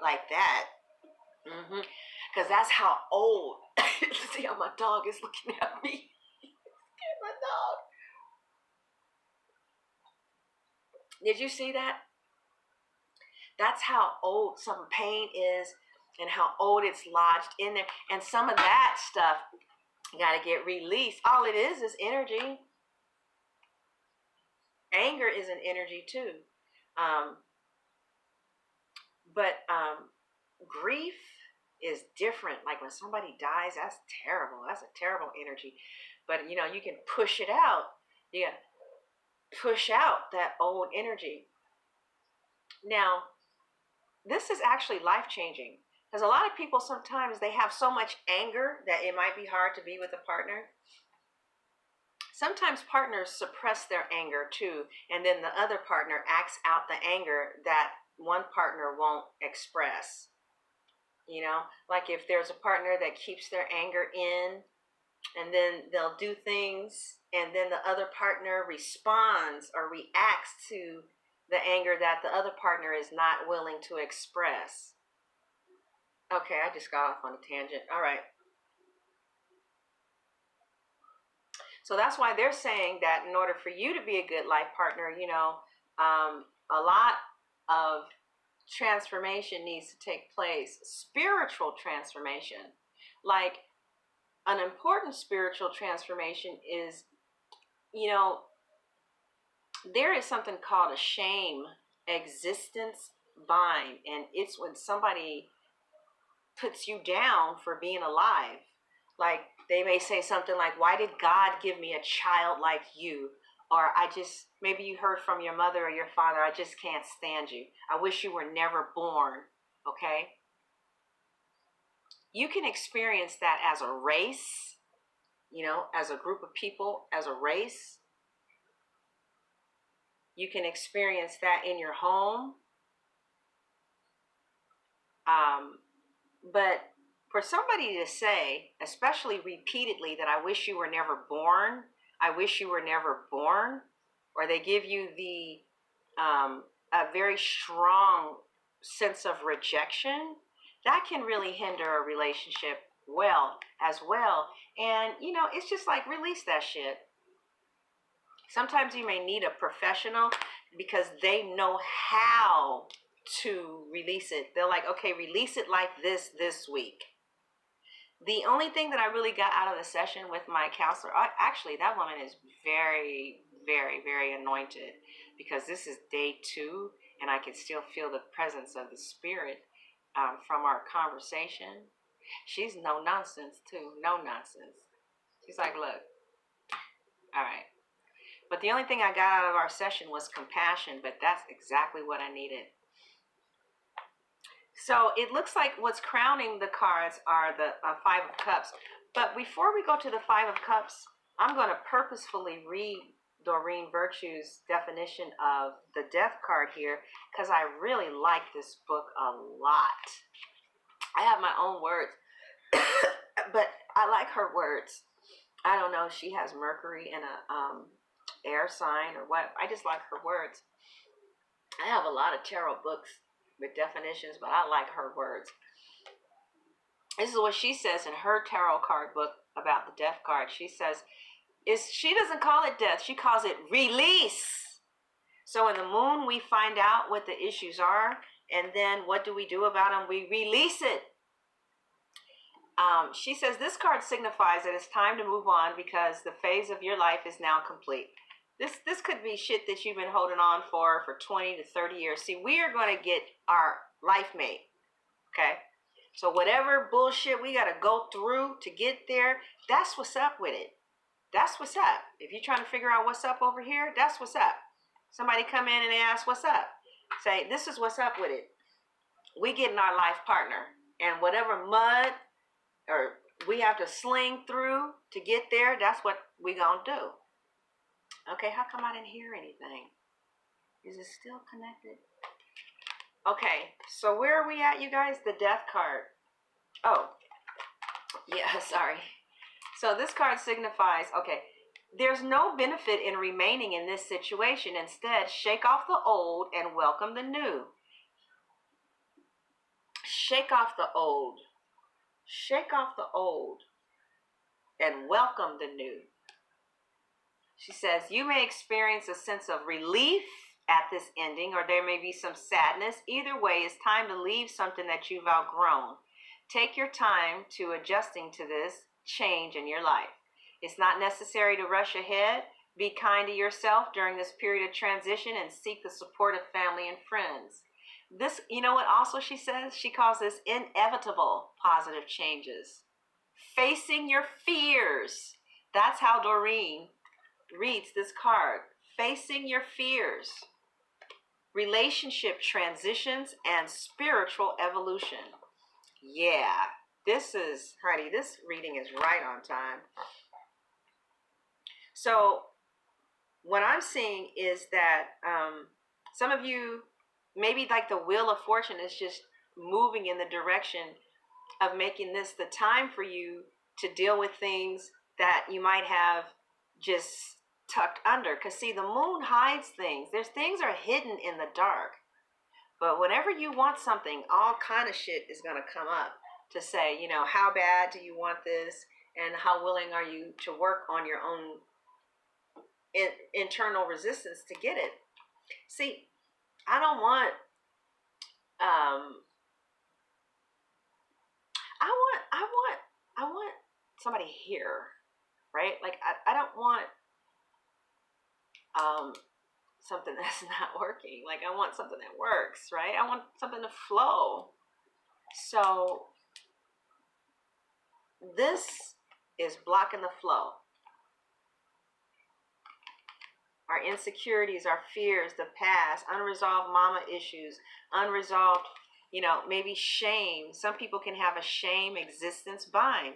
like that. Because that's how old. See how my dog is looking at me. My dog. Did you see that? That's how old some pain is and how old it's lodged in there. And some of that stuff got to get released. All it is energy. Anger is an energy too. But grief is different. Like when somebody dies, that's terrible. That's a terrible energy. But you can push it out. You push out that old energy. Now, this is actually life-changing because a lot of people sometimes they have so much anger that it might be hard to be with a partner. Sometimes partners suppress their anger too, and then the other partner acts out the anger that one partner won't express. Like if there's a partner that keeps their anger in, and then they'll do things, and then the other partner responds or reacts to the anger that the other partner is not willing to express. Okay, I just got off on a tangent. All right. So that's why they're saying that in order for you to be a good life partner, a lot of transformation needs to take place. Spiritual transformation. Like, an important spiritual transformation is, there is something called a shame existence bind, and it's when somebody puts you down for being alive. Like, they may say something like, why did God give me a child like you? Or maybe you heard from your mother or your father, I just can't stand you. I wish you were never born. Okay? You can experience that as a race, as a group of people, as a race. You can experience that in your home. But for somebody to say, especially repeatedly, that I wish you were never born, I wish you were never born, or they give you a very strong sense of rejection, that can really hinder a relationship as well. And, it's just like, release that shit. Sometimes you may need a professional because they know how to release it. They're like, okay, release it like this week. The only thing that I really got out of the session with my counselor, actually, that woman is very, very, very anointed because this is day 2 and I can still feel the presence of the spirit from our conversation. She's no nonsense too, no nonsense. She's like, look, all right. But the only thing I got out of our session was compassion, but that's exactly what I needed. So it looks like what's crowning the cards are the 5 of Cups. But before we go to the 5 of Cups, I'm going to purposefully read Doreen Virtue's definition of the death card here, because I really like this book a lot. I have my own words, but I like her words. I don't know if she has Mercury in a air sign or what. I just like her words. I have a lot of tarot books with definitions, but I like her words. This is what she says in her tarot card book about the death card. She says, she doesn't call it death, she calls it release. So in the moon, we find out what the issues are, and then what do we do about them? We release it. She says this card signifies that it's time to move on because the phase of your life is now complete. This could be shit that you've been holding on for 20 to 30 years. See, we are going to get our life mate, okay? So whatever bullshit we got to go through to get there, that's what's up with it. That's what's up. If you're trying to figure out what's up over here, that's what's up. Somebody come in and they ask, what's up? Say, this is what's up with it. We getting our life partner. And whatever mud or we have to sling through to get there, that's what we gonna do. Okay, how come I didn't hear anything? Is it still connected? Okay, so where are we at, you guys? The death card. Oh, yeah, sorry. So this card signifies, okay, there's no benefit in remaining in this situation. Instead, shake off the old and welcome the new. Shake off the old. Shake off the old and welcome the new. She says, you may experience a sense of relief at this ending, or there may be some sadness. Either way, it's time to leave something that you've outgrown. Take your time to adjusting to this change in your life. It's not necessary to rush ahead. Be kind to yourself during this period of transition and seek the support of family and friends. This, you know what also she says? She calls this inevitable positive changes. Facing your fears. That's how Doreen reads this card. Facing your fears. Relationship transitions and spiritual evolution. Yeah, this reading is right on time. So what I'm seeing is that some of you, maybe like the wheel of fortune is just moving in the direction of making this the time for you to deal with things that you might have just tucked under. Because see, the moon hides things. Things are hidden in the dark. But whenever you want something, all kind of shit is going to come up to say, you know, how bad do you want this? And how willing are you to work on your own internal resistance to get it? See, I don't want, I want somebody here, right? Like, I don't want, something that's not working. Like, I want something that works, right? I want something to flow. So this is blocking the flow. Our insecurities, our fears, the past, unresolved mama issues, unresolved, you know, maybe shame. Some people can have a shame existence bind.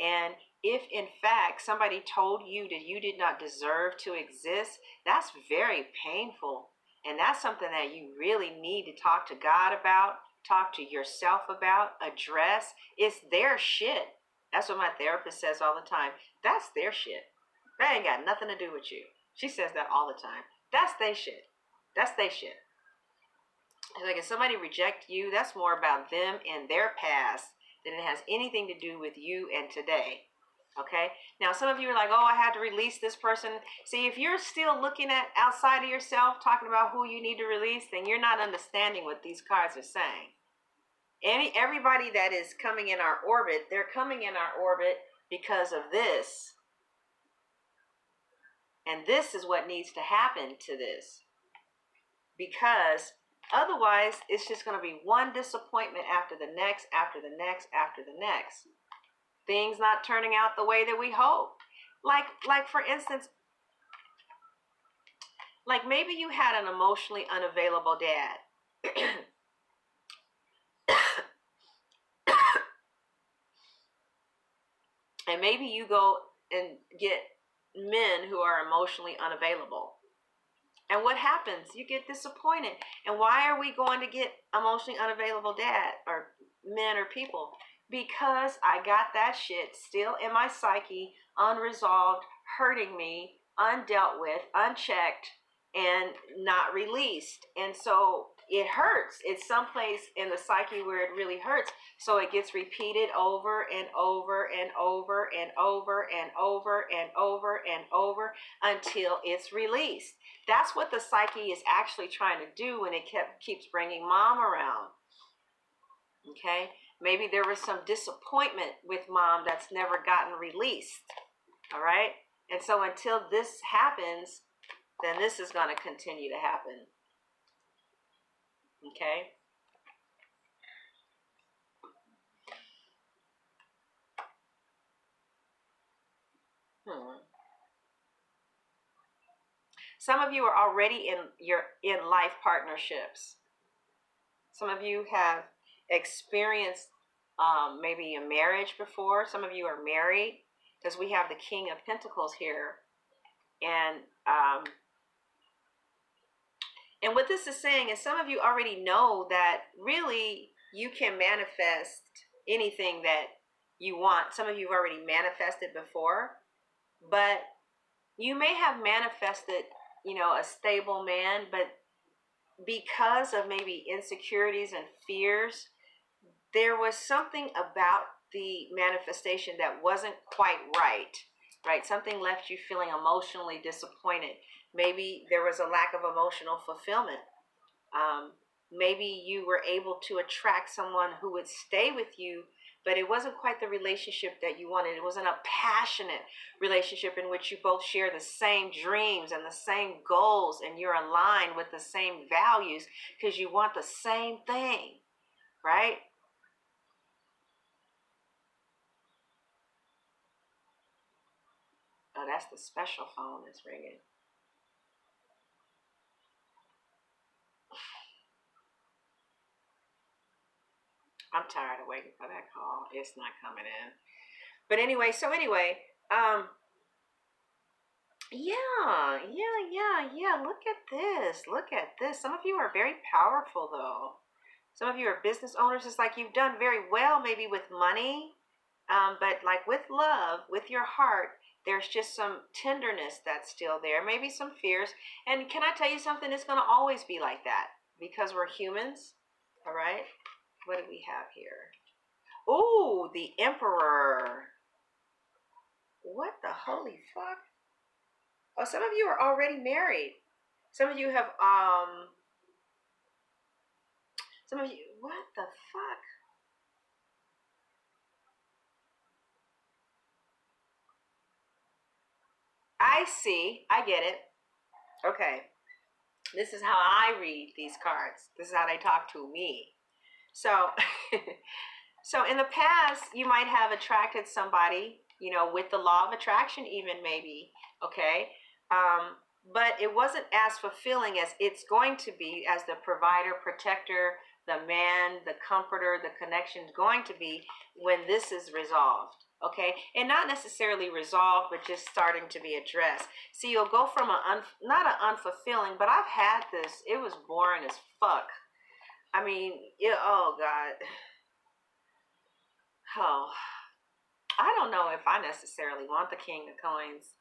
And if in fact somebody told you that you did not deserve to exist, that's very painful. And that's something that you really need to talk to God about, talk to yourself about, address. It's their shit. That's what my therapist says all the time. That's their shit. That ain't got nothing to do with you. She says that all the time. That's their shit. That's their shit. Like, if somebody reject you, that's more about them and their past than it has anything to do with you and today. Okay? Now, some of you are like, oh, I had to release this person. See, if you're still looking at outside of yourself, talking about who you need to release, then you're not understanding what these cards are saying. Everybody that is coming in our orbit, they're coming in our orbit because of this. And this is what needs to happen to this. Because otherwise, it's just going to be one disappointment after the next, after the next, after the next. Things not turning out the way that we hope. Like for instance, like maybe you had an emotionally unavailable dad. And maybe you go and get men who are emotionally unavailable. And what happens? You get disappointed. And why are we going to get emotionally unavailable dad or men or people? Because I got that shit still in my psyche, unresolved, hurting me, undealt with, unchecked, and not released. And so it hurts. It's someplace in the psyche where it really hurts. So it gets repeated over and over and over and over and over and over and over until it's released. That's what the psyche is actually trying to do when it keeps bringing mom around. Okay? Maybe there was some disappointment with mom that's never gotten released. All right? And so until this happens, then this is going to continue to happen. Okay? Some of you are already in life partnerships. Some of you have experienced maybe a marriage before. Some of you are married, because we have the King of Pentacles here. And what this is saying is some of you already know that really you can manifest anything that you want. Some of you have already manifested before, but you may have manifested, a stable man, but because of maybe insecurities and fears, there was something about the manifestation that wasn't quite right? Something left you feeling emotionally disappointed. Maybe there was a lack of emotional fulfillment. Maybe you were able to attract someone who would stay with you, but it wasn't quite the relationship that you wanted. It wasn't a passionate relationship in which you both share the same dreams and the same goals, and you're aligned with the same values because you want the same thing, right? Oh, that's the special phone that's ringing. I'm tired of waiting for that call. It's not coming in. But anyway, yeah. Look at this. Some of you are very powerful, though. Some of you are business owners. It's like you've done very well, maybe with money, but like with love, with your heart, there's just some tenderness that's still there. Maybe some fears. And can I tell you something? It's going to always be like that because we're humans. All right. What do we have here? Oh, the Emperor. What the holy fuck? Oh, some of you are already married. Some of you have, some of you, what the fuck? I see. I get it. Okay. This is how I read these cards. This is how they talk to me. So, so in the past, you might have attracted somebody, with the law of attraction even maybe, okay? But it wasn't as fulfilling as it's going to be as the provider, protector, the man, the comforter, the connection is going to be when this is resolved, okay? And not necessarily resolved, but just starting to be addressed. See, you'll go from not an unfulfilling, but I've had this. It was boring as fuck. I mean, oh God. Oh, I don't know if I necessarily want the King of Coins,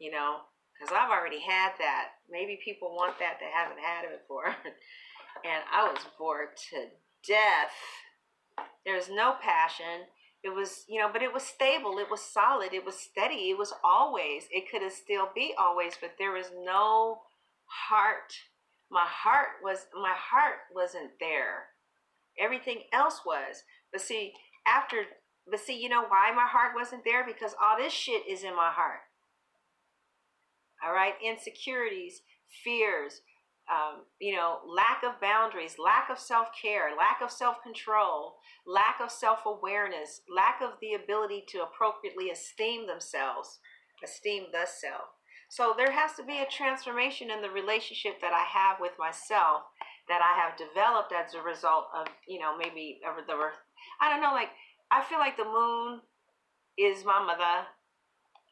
because I've already had that. Maybe people want that that haven't had it before. And I was bored to death. There was no passion. It was, but it was stable. It was solid. It was steady. It was always. It could have still be always, but there was no heart. My heart wasn't there. Everything else was. But see, you know why my heart wasn't there? Because all this shit is in my heart. All right? Insecurities, fears, lack of boundaries, lack of self-care, lack of self-control, lack of self-awareness, lack of the ability to appropriately esteem the self. So there has to be a transformation in the relationship that I have with myself that I have developed as a result of, maybe over the, I don't know, like, I feel like the moon is my mother,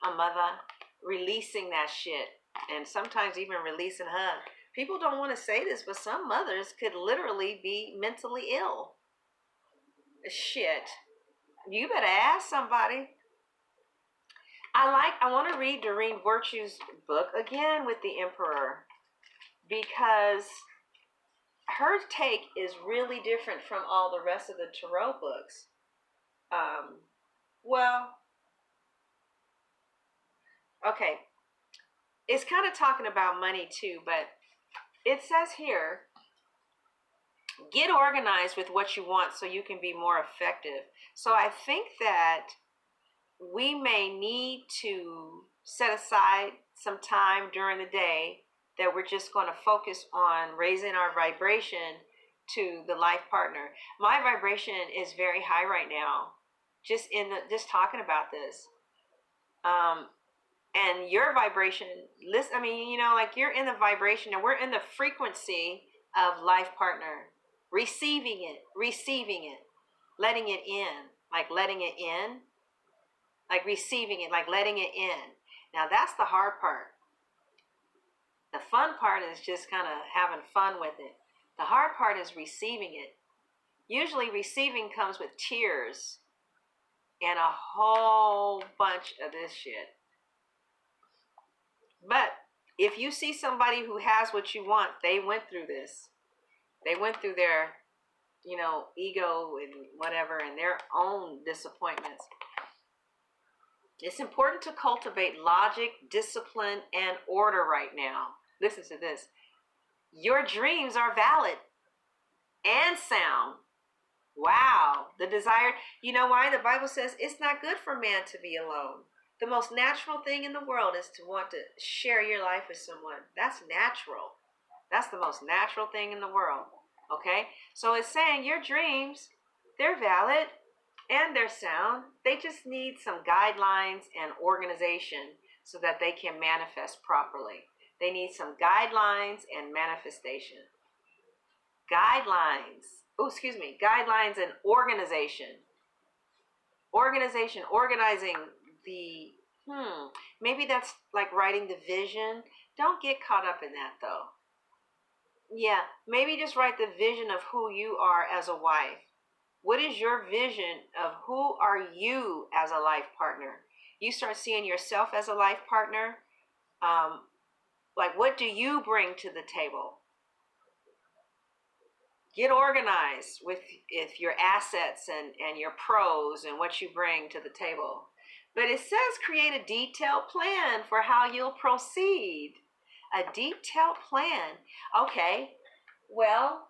a mother, releasing that shit, and sometimes even releasing her. People don't want to say this, but some mothers could literally be mentally ill. Shit. You better ask somebody. I want to read Doreen Virtue's book again with the Emperor, because her take is really different from all the rest of the tarot books. Well, okay. It's kind of talking about money too, but it says here, get organized with what you want so you can be more effective. So I think that we may need to set aside some time during the day that we're just going to focus on raising our vibration to the life partner. My vibration is very high right now, just talking about this. And your vibration, listen, I mean, you know, like you're in the vibration, and we're in the frequency of life partner, receiving it, letting it in, like letting it in, like receiving it, like letting it in. Now that's the hard part. The fun part is just kind of having fun with it. The hard part is receiving it. Usually receiving comes with tears and a whole bunch of this shit. But if you see somebody who has what you want, they went through this. They went through their, you know, ego and whatever, and their own disappointments. It's important to cultivate logic, discipline, and order right now. Listen to this. Your dreams are valid and sound. Wow. The desire, you know why? The Bible says it's not good for man to be alone. The most natural thing in the world is to want to share your life with someone. That's natural. That's the most natural thing in the world. Okay? So it's saying your dreams, they're valid and they're sound. They just need some guidelines and organization so that they can manifest properly. They need some guidelines and manifestation. Guidelines and organization. Organizing the, maybe that's like writing the vision. Don't get caught up in that though. Yeah, maybe just write the vision of who you are as a wife. What is your vision of who are you as a life partner? You start seeing yourself as a life partner. Like, what do you bring to the table? Get organized with your assets and your pros and what you bring to the table. But it says create a detailed plan for how you'll proceed. A detailed plan. Okay, well,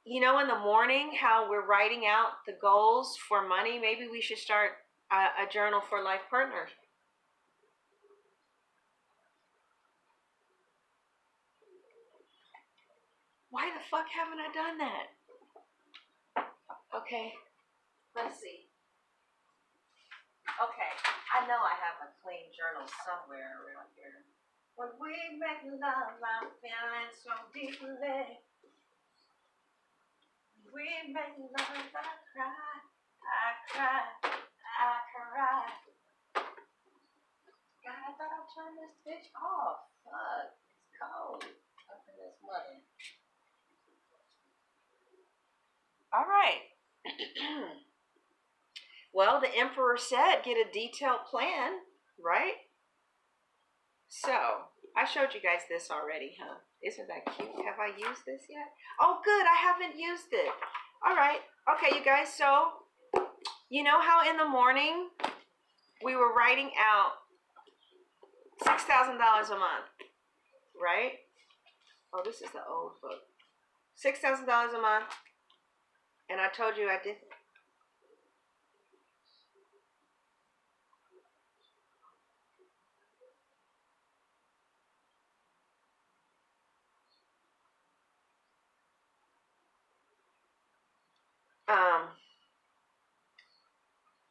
you know, in the morning, how we're writing out the goals for money, maybe we should start a journal for life partners. Why the fuck haven't I done that? Okay, let's see. Okay, I know I have a clean journal somewhere around here. When we make love, I'm feeling so deeply. We make love, I cry, I cry, I cry. God, I thought I'd turn this bitch off. Fuck, it's cold up in this mother. All right. Well, the Emperor said get a detailed plan, right? So, I showed you guys this already, huh? Isn't that cute? Have I used this yet? Oh, good. I haven't used it. All right. Okay, you guys. So, you know how in the morning we were writing out $6,000 a month, right? Oh, this is the old book. $6,000 a month. And I told you I did.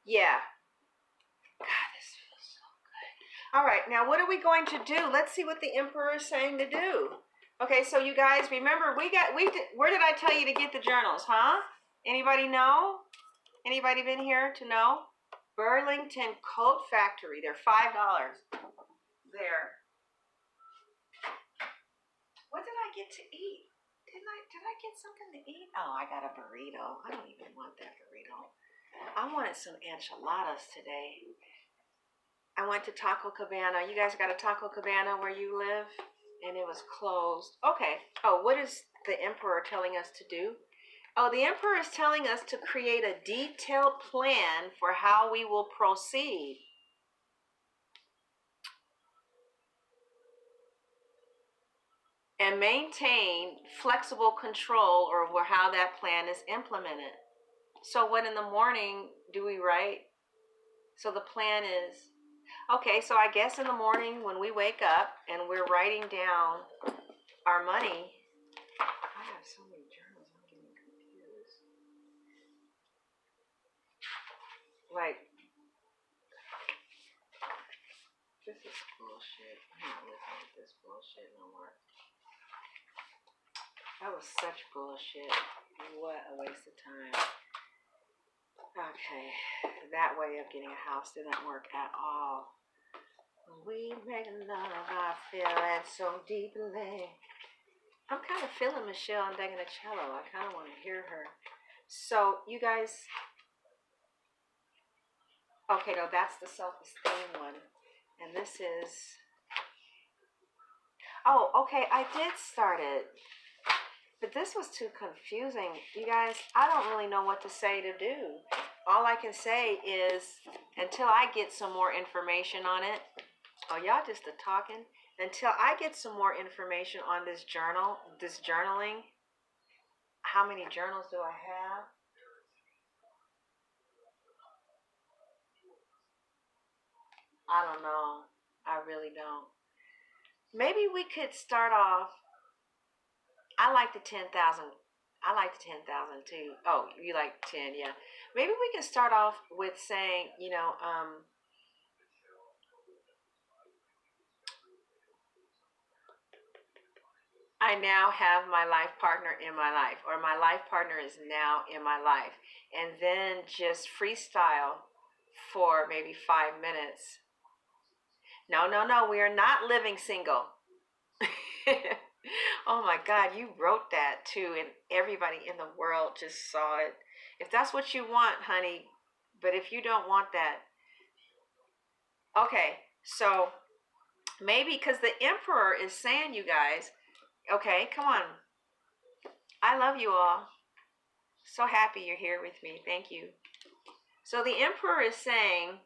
Yeah. God, this feels so good. All right, now what are we going to do? Let's see what the Emperor is saying to do. Okay, so you guys remember where did I tell you to get the journals, huh? Anybody know? Anybody been here to know? Burlington Coat Factory. They're $5. There. What did I get to eat? Did I get something to eat? Oh, I got a burrito. I don't even want that burrito. I wanted some enchiladas today. I went to Taco Cabana. You guys got a Taco Cabana where you live? And it was closed. Okay. Oh, what is the emperor telling us to do? Oh, the emperor is telling us to create a detailed plan for how we will proceed. And maintain flexible control over how that plan is implemented. So what in the morning do we write? So the plan is, okay, so I guess in the morning when we wake up and we're writing down our money, I have so many journals, I'm getting confused. Like, this is bullshit. I'm not listening to this bullshit no more. That was such bullshit. What a waste of time. Okay, that way of getting a house didn't work at all. We make love, I feel it so deeply. I'm kind of feeling Michelle Deganicello. I kind of want to hear her. So, you guys, okay, no, that's the self-esteem one. And this is, oh, okay, I did start it. But this was too confusing. You guys, I don't really know what to say to do. All I can say is, until I get some more information on it, oh, y'all just a talking. Until I get some more information on this journaling, how many journals do I have? I don't know. I really don't. Maybe we could start off. I like the 10,000. I like the 10,000 too. Oh, you like 10, yeah. Maybe we can start off with saying, I now have my life partner in my life, or my life partner is now in my life. And then just freestyle for maybe 5 minutes. No, we are not living single. Oh my God, you wrote that too, and everybody in the world just saw it. If that's what you want, honey, but if you don't want that, okay, so maybe because the emperor is saying, you guys, okay, come on. I love you all. So happy you're here with me. Thank you. So the emperor is saying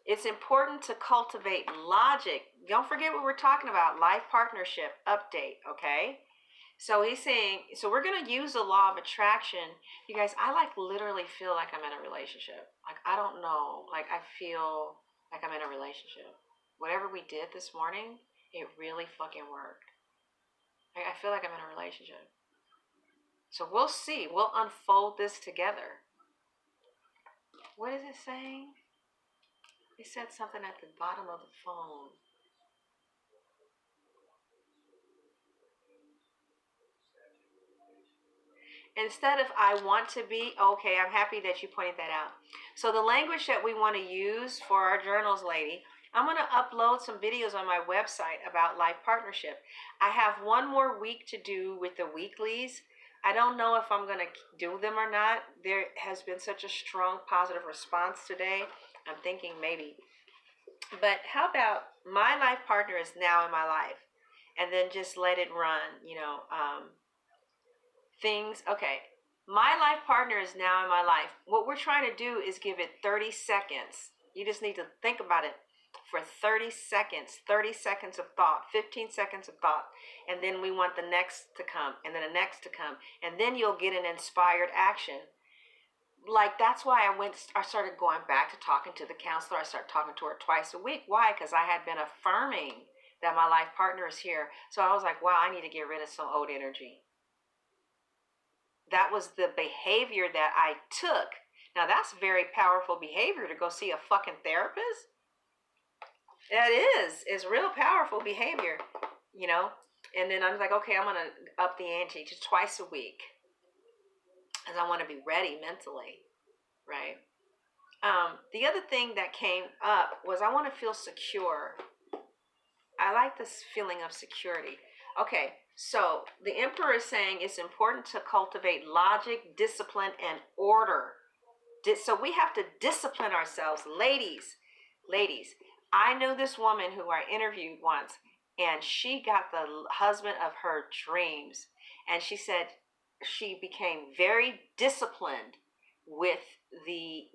it's important to cultivate logic. Don't forget what we're talking about, life partnership update, okay? So he's saying, so we're going to use the law of attraction. You guys, I literally feel like I'm in a relationship. Like, I don't know. Like, I feel like I'm in a relationship. Whatever we did this morning, it really fucking worked. Like, I feel like I'm in a relationship. So we'll see. We'll unfold this together. What is it saying? It said something at the bottom of the phone. Instead of I want to be, okay, I'm happy that you pointed that out. So the language that we want to use for our journals, lady, I'm going to upload some videos on my website about life partnership. I have one more week to do with the weeklies. I don't know if I'm going to do them or not. There has been such a strong positive response today. I'm thinking maybe. But how about my life partner is now in my life, and then just let it run, things. Okay, my life partner is now in my life. What we're trying to do is give it 30 seconds. You just need to think about it for 30 seconds, 30 seconds of thought, 15 seconds of thought. And then we want the next to come, and then the next to come. And then you'll get an inspired action. Like, that's why I started going back to talking to the counselor. I started talking to her twice a week. Why? Because I had been affirming that my life partner is here. So I was like, wow, I need to get rid of some old energy. That was the behavior that I took. Now, that's very powerful behavior to go see a fucking therapist. That is. It's real powerful behavior, And then I was like, okay, I'm going to up the ante to twice a week. Because I want to be ready mentally, right? The other thing that came up was I want to feel secure. I like this feeling of security. Okay, so the emperor is saying it's important to cultivate logic, discipline, and order. So we have to discipline ourselves, ladies. Ladies, I know this woman who I interviewed once, and she got the husband of her dreams, and she said she became very disciplined with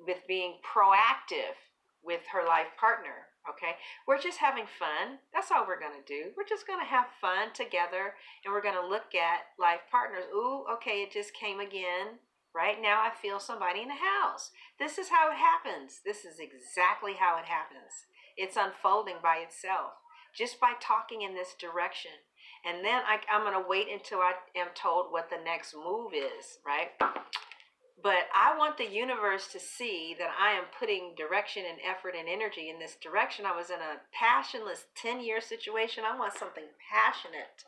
with being proactive with her life partner. Okay, we're just having fun. That's all we're gonna do. We're just gonna have fun together, and we're gonna look at life partners. Ooh, okay, it just came again. Right now, I feel somebody in the house. This is how it happens. This is exactly how it happens. It's unfolding by itself, just by talking in this direction. And then I'm going to wait until I am told what the next move is, right? But I want the universe to see that I am putting direction and effort and energy in this direction. I was in a passionless 10-year situation. I want something passionate.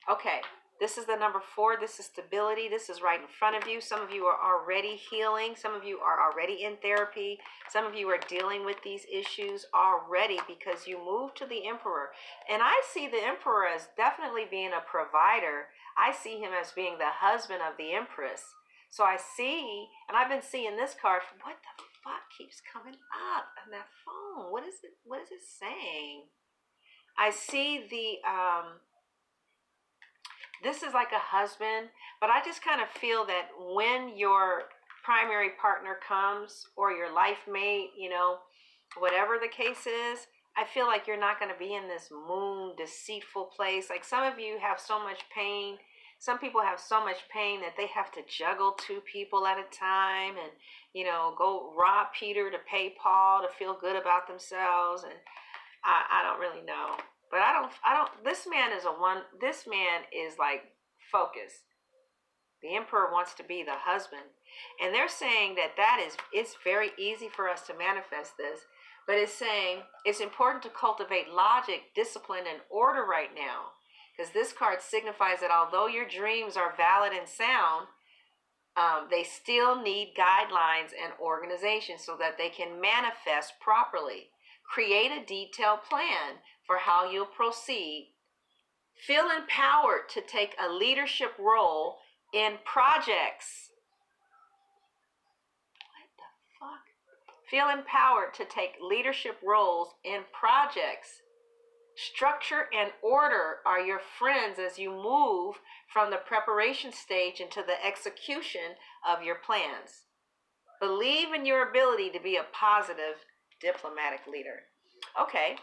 Okay, this is the number 4. This is stability. This is right in front of you. Some of you are already healing. Some of you are already in therapy. Some of you are dealing with these issues already because you moved to the emperor. And I see the emperor as definitely being a provider. I see him as being the husband of the empress. So I see, and I've been seeing this card. What the fuck keeps coming up on that phone? What is it? What is it saying? I see this is like a husband, but I just kind of feel that when your primary partner comes or your life mate, whatever the case is, I feel like you're not going to be in this moon deceitful place. Like some of you have so much pain. Some people have so much pain that they have to juggle 2 people at a time and, go rob Peter to pay Paul to feel good about themselves. And I don't really know. But this man is like focused. The emperor wants to be the husband. And they're saying it's very easy for us to manifest this. But it's saying it's important to cultivate logic, discipline, and order right now. Because this card signifies that although your dreams are valid and sound, they still need guidelines and organization so that they can manifest properly. Create a detailed plan for how you'll proceed. Feel empowered to take a leadership role in projects. What the fuck? Feel empowered to take leadership roles in projects. Structure and order are your friends as you move from the preparation stage into the execution of your plans. Believe in your ability to be a positive diplomatic leader. Okay,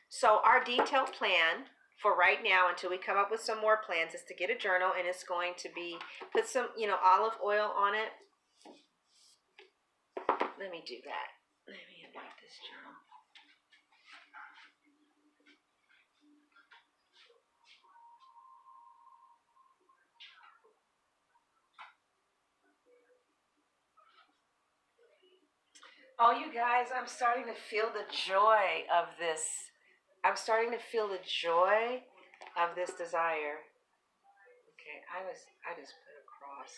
so our detailed plan for right now until we come up with some more plans is to get a journal, and it's going to be, put some, olive oil on it. Let me do that. Let me invite this journal. Oh, you guys, I'm starting to feel the joy of this. I'm starting to feel the joy of this desire. Okay, I just put a cross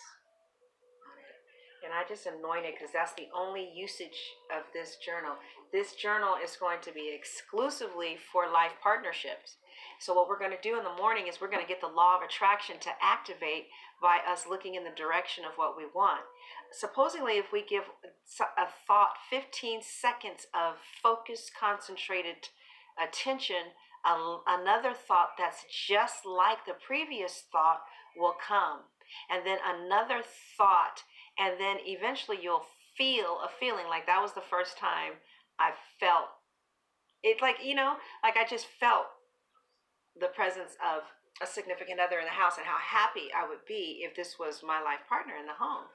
on it. And I just anoint it because that's the only usage of this journal. This journal is going to be exclusively for life partnerships. So what we're going to do in the morning is we're going to get the law of attraction to activate by us looking in the direction of what we want. Supposedly, if we give a thought 15 seconds of focused, concentrated attention, another thought that's just like the previous thought will come. And then another thought, and then eventually you'll feel a feeling like that was the first time I felt it, like I just felt the presence of a significant other in the house and how happy I would be if this was my life partner in the home.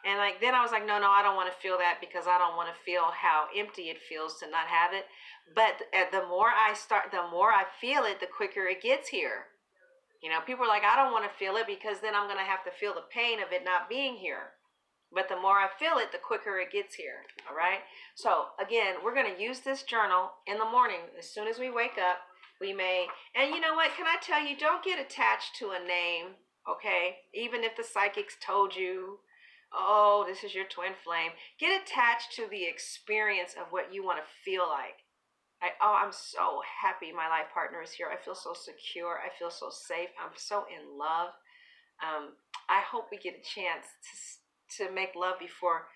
And then I was like, no, I don't want to feel that because I don't want to feel how empty it feels to not have it. But the more I feel it, the quicker it gets here. People are like, I don't want to feel it because then I'm going to have to feel the pain of it not being here. But the more I feel it, the quicker it gets here. All right. So again, we're going to use this journal in the morning. As soon as we wake up, we may, and you know what, can I tell you, don't get attached to a name. Okay. Even if the psychics told you, Oh, this is your twin flame. Get attached to the experience of what you want to feel like. I'm so happy my life partner is here. I feel so secure. I feel so safe. I'm so in love. I hope we get a chance to make love before,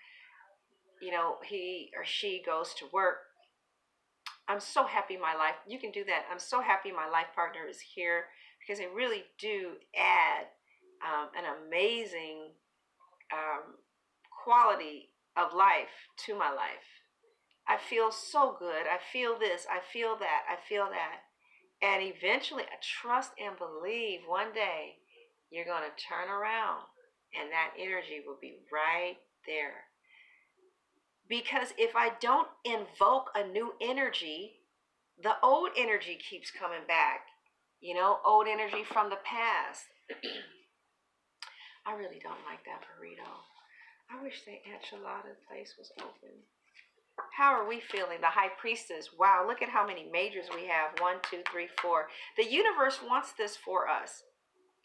he or she goes to work. I'm so happy my life, you can do that. I'm so happy my life partner is here because they really do add an amazing quality of life to my life. I feel so good. I feel this. I feel that. I feel that. And eventually, I trust and believe one day you're going to turn around and that energy will be right there. Because if I don't invoke a new energy, the old energy keeps coming back. Old energy from the past. I really don't like that burrito. I wish the enchilada place was open. How are we feeling? The high priestess. Wow, look at how many majors we have. 1, 2, 3, 4. The universe wants this for us.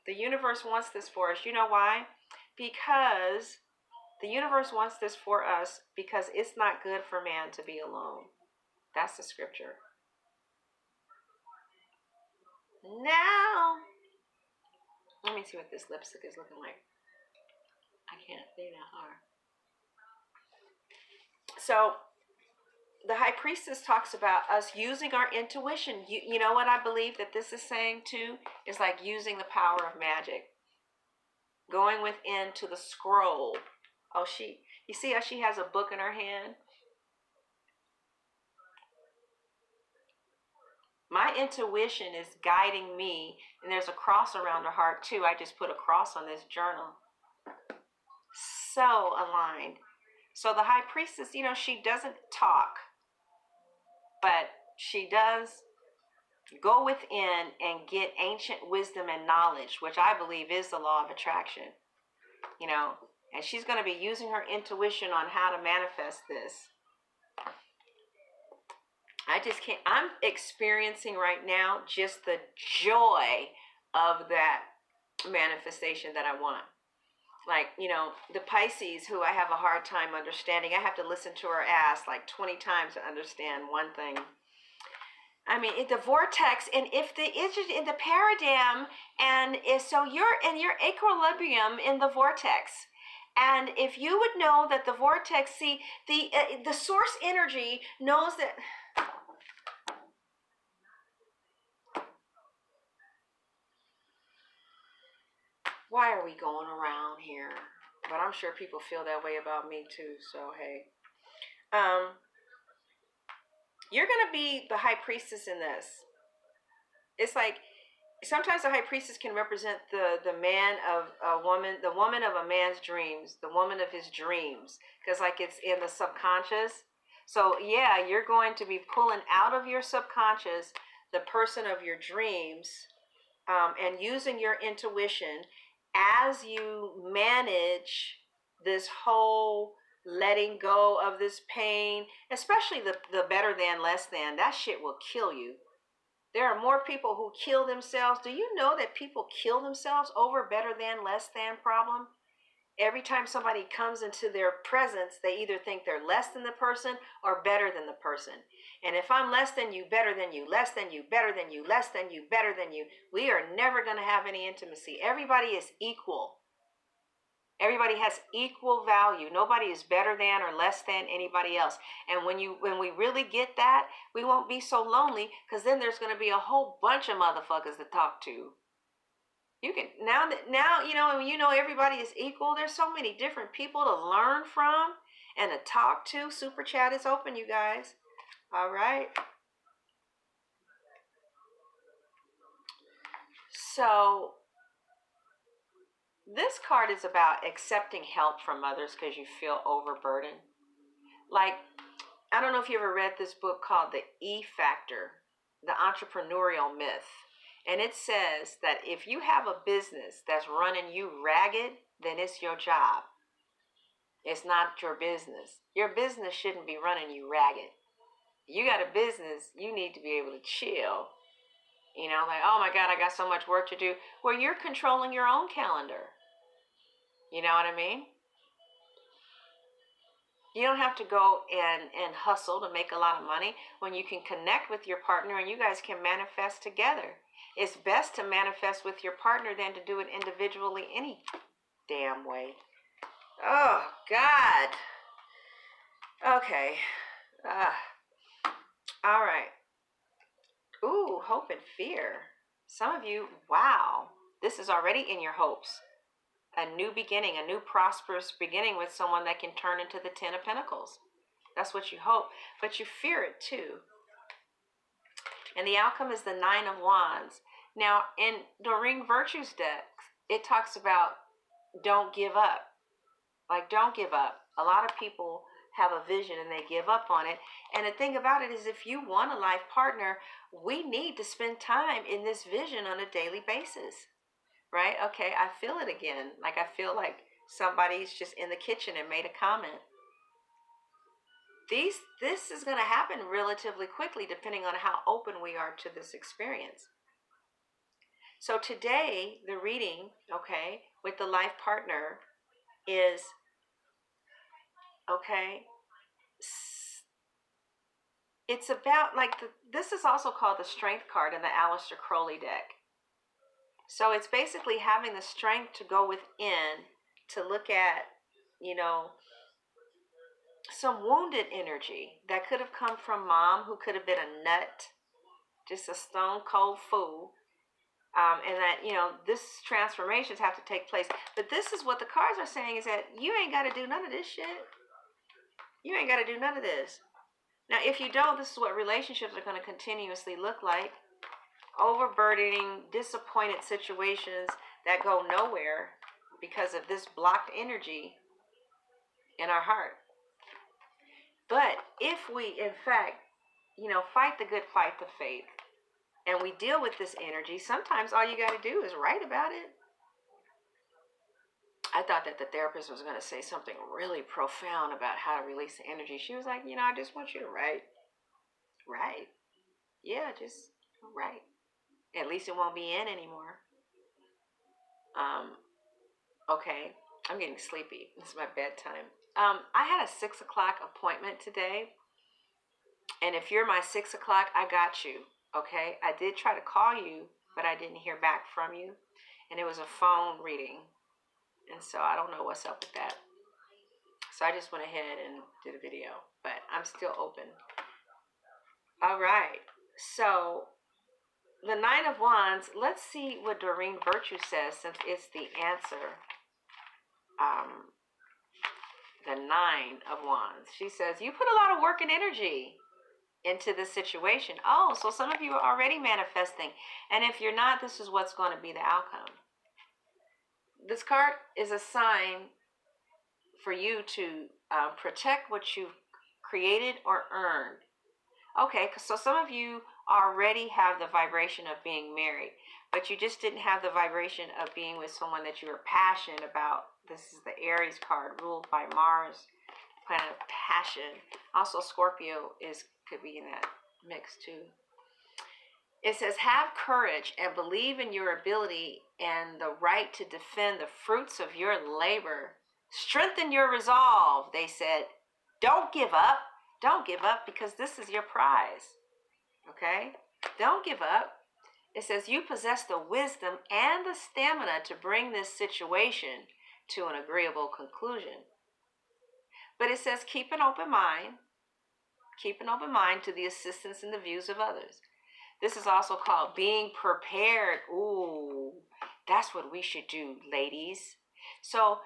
The universe wants this for us. You know why? Because the universe wants this for us because it's not good for man to be alone. That's the scripture. Now, let me see what this lipstick is looking like. I can't see that hard. So, the high priestess talks about us using our intuition. You know what I believe that this is saying too? Is like using the power of magic. Going within to the scroll. Oh, you see how she has a book in her hand? My intuition is guiding me, and there's a cross around her heart too. I just put a cross on this journal. So aligned. So the high priestess, she doesn't talk, but she does go within and get ancient wisdom and knowledge, which I believe is the law of attraction. And she's going to be using her intuition on how to manifest this. I just can't. I'm experiencing right now just the joy of that manifestation that I want. Like, the Pisces, who I have a hard time understanding, I have to listen to her ass like 20 times to understand one thing. I mean, the vortex, and if it's in the paradigm, and so you're in your equilibrium in the vortex. And if you would know that the vortex, see, the source energy knows that. Why are we going around here? But I'm sure people feel that way about me too. So hey, you're gonna be the high priestess in this. It's like sometimes the high priestess can represent the man of a woman, the woman of a man's dreams, the woman of his dreams, because like it's in the subconscious. So yeah, you're going to be pulling out of your subconscious the person of your dreams, and using your intuition as you manage this whole letting go of this pain, especially the better than, less than. That shit will kill you. There are more people who kill themselves. Do you know that people kill themselves over better than, less than problem? Every time somebody comes into their presence, they either think they're less than the person or better than the person. And if I'm less than you, better than you, less than you, better than you, less than you, better than you, we are never going to have any intimacy. Everybody is equal. Everybody has equal value. Nobody is better than or less than anybody else. And when we really get that, we won't be so lonely, because then there's going to be a whole bunch of motherfuckers to talk to. You can now everybody is equal. There's so many different people to learn from and to talk to. Super chat is open, you guys. All right. So this card is about accepting help from others because you feel overburdened. Like, I don't know if you ever read this book called The E Factor, The Entrepreneurial Myth. And it says that if you have a business that's running you ragged, then it's your job. It's not your business. Your business shouldn't be running you ragged. You got a business, you need to be able to chill. Like, oh my God, I got so much work to do. Well, you're controlling your own calendar. You know what I mean? You don't have to go and hustle to make a lot of money when you can connect with your partner and you guys can manifest together. It's best to manifest with your partner than to do it individually any damn way. Oh, God. Okay. All right. Ooh, hope and fear. Some of you, wow, this is already in your hopes. A new beginning, a new prosperous beginning with someone that can turn into the 10 of Pentacles. That's what you hope, but you fear it too. And the outcome is the 9 of Wands. Now, in Doreen Virtue's deck, it talks about don't give up. Like, don't give up. A lot of people have a vision and they give up on it. And the thing about it is, if you want a life partner, we need to spend time in this vision on a daily basis, right? Okay, I feel it again. Like, I feel like somebody's just in the kitchen and made a comment. This is going to happen relatively quickly depending on how open we are to this experience. So today, the reading, okay, with the life partner is, okay, it's about, like, this is also called the Strength card in the Aleister Crowley deck. So it's basically having the strength to go within, to look at, you know, some wounded energy that could have come from mom, who could have been a nut, just a stone cold fool. And that, you know, this transformations have to take place. But this is what the cards are saying, is that you ain't got to do none of this shit. You ain't got to do none of this. Now, if you don't, this is what relationships are going to continuously look like. Overburdening, disappointed situations that go nowhere because of this blocked energy in our heart. But if we, in fact, you know, fight the good fight, the faith, and we deal with this energy, sometimes all you got to do is write about it. I thought that the therapist was going to say something really profound about how to release the energy. She was like, you know, I just want you to write. Write. Yeah, just write. At least it won't be in anymore. Okay, I'm getting sleepy. It's my bedtime. I had a 6 o'clock appointment today. And if you're my 6 o'clock, I got you. Okay, I did try to call you, but I didn't hear back from you. And it was a phone reading. And so I don't know what's up with that. So I just went ahead and did a video, but I'm still open. All right. So the 9 of Wands, let's see what Doreen Virtue says, since it's the answer. The 9 of Wands. She says, you put a lot of work and energy into this situation. Oh, so some of you are already manifesting. And if you're not, this is what's going to be the outcome. This card is a sign for you to protect what you've created or earned. Okay, so some of you already have the vibration of being married, but you just didn't have the vibration of being with someone that you were passionate about. This is the Aries card, ruled by Mars, planet of passion. Also, Scorpio could be in that mix too. It says, have courage and believe in your ability and the right to defend the fruits of your labor. Strengthen your resolve, they said. Don't give up. Don't give up, because this is your prize. Okay? Don't give up. It says you possess the wisdom and the stamina to bring this situation to an agreeable conclusion. But it says keep an open mind. Keep an open mind to the assistance and the views of others. This is also called being prepared. Ooh, that's what we should do, ladies. So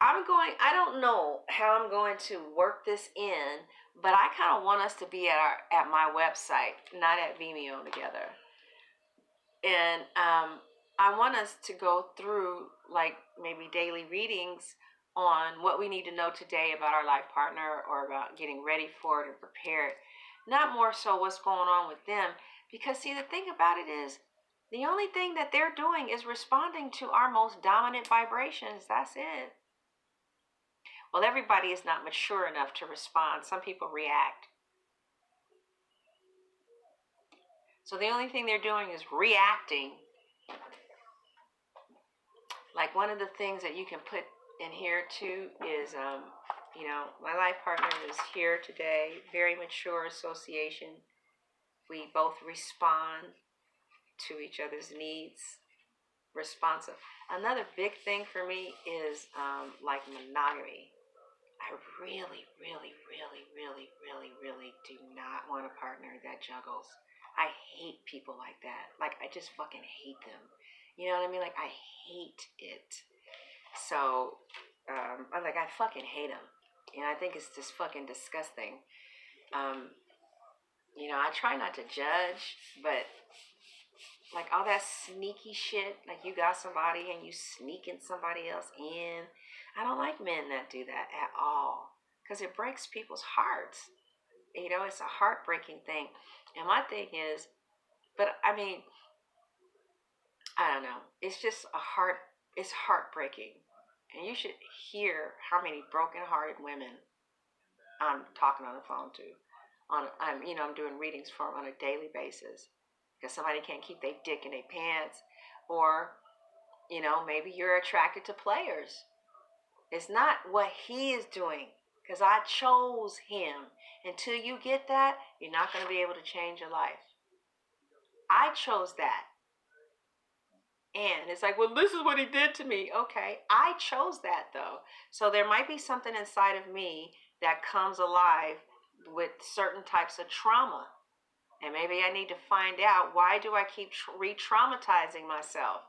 I don't know how I'm going to work this in, but I kind of want us to be at my website, not at Vimeo together. And I want us to go through, like, maybe daily readings on what we need to know today about our life partner, or about getting ready for it and prepared. Not more so what's going on with them. Because, see, the thing about it is, the only thing that they're doing is responding to our most dominant vibrations. That's it. Well, everybody is not mature enough to respond. Some people react. So the only thing they're doing is reacting. Like, one of the things that you can put in here too is My life partner is here today, very mature association. We both respond to each other's needs, responsive. Another big thing for me is like monogamy. I really, really, really, really, really, really do not want a partner that juggles. I hate people like that. Like, I just fucking hate them. You know what I mean? Like, I hate it. So, I fucking hate them. I think it's just fucking disgusting. I try not to judge, but like all that sneaky shit, like you got somebody and you sneaking somebody else in. I don't like men that do that at all because it breaks people's hearts. It's a heartbreaking thing. And my thing is, but I mean, I don't know. It's just it's heartbreaking. And you should hear how many broken-hearted women I'm talking on the phone to. I'm doing readings for them on a daily basis because somebody can't keep their dick in their pants, or maybe you're attracted to players. It's not what he is doing, because I chose him. Until you get that, you're not going to be able to change your life. I chose that. And it's like, well, this is what he did to me. Okay, I chose that though. So there might be something inside of me that comes alive with certain types of trauma. And maybe I need to find out, why do I keep re-traumatizing myself?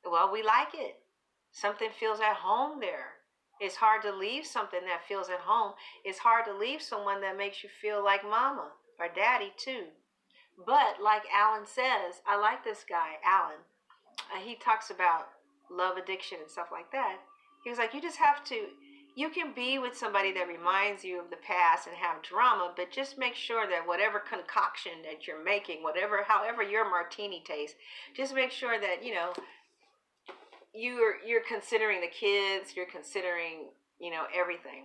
Well, we like it. Something feels at home there. It's hard to leave something that feels at home. It's hard to leave someone that makes you feel like mama or daddy too. But like Alan says, I like this guy, Alan. He talks about love addiction and stuff like that. He was like, you can be with somebody that reminds you of the past and have drama, but just make sure that whatever concoction that you're making, however your martini tastes, just make sure that, you're considering the kids, you're considering, everything.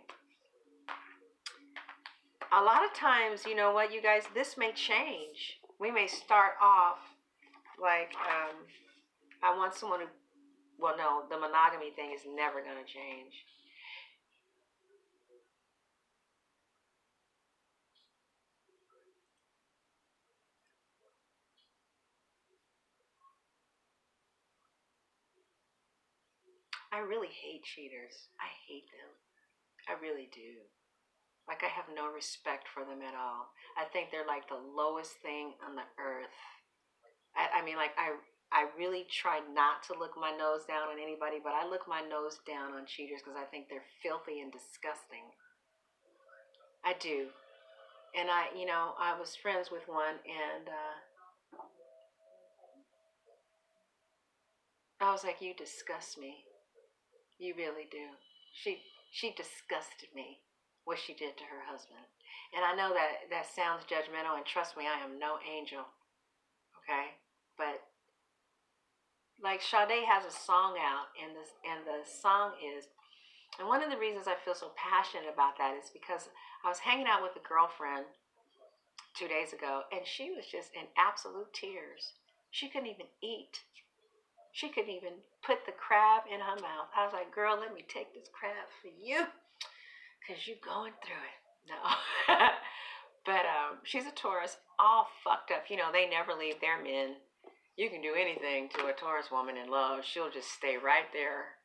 A lot of times, you know what, you guys, this may change. We may start off like, I want someone who, well, no, the monogamy thing is never going to change. I really hate cheaters. I hate them. I really do. Like, I have no respect for them at all. I think they're like the lowest thing on the earth. I mean, like, I really try not to look my nose down on anybody, but I look my nose down on cheaters because I think they're filthy and disgusting. I do. And I was friends with one, and I was like, you disgust me. You really do. She disgusted me, what she did to her husband. And I know that sounds judgmental, and trust me, I am no angel. Okay? But like, Sade has a song out, and the song is, and one of the reasons I feel so passionate about that is because I was hanging out with a girlfriend 2 days ago, and she was just in absolute tears. She couldn't even eat. She couldn't even put the crab in her mouth. I was like, girl, let me take this crab for you, because you're going through it. No. But she's a Taurus, all fucked up. They never leave their men. You can do anything to a Taurus woman in love. She'll just stay right there.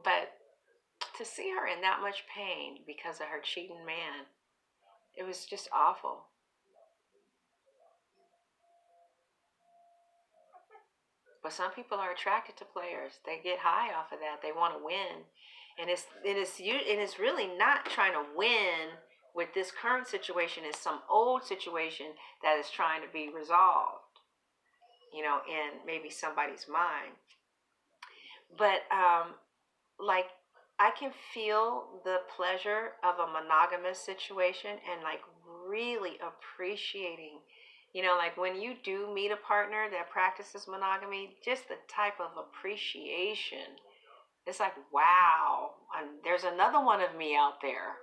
But to see her in that much pain because of her cheating man, it was just awful. But some people are attracted to players. They get high off of that. They want to win, and it's really not trying to win with this current situation. It's some old situation that is trying to be resolved, in maybe somebody's mind. But like, I can feel the pleasure of a monogamous situation, and like really appreciating, like when you do meet a partner that practices monogamy, just the type of appreciation. It's like, wow, there's another one of me out there,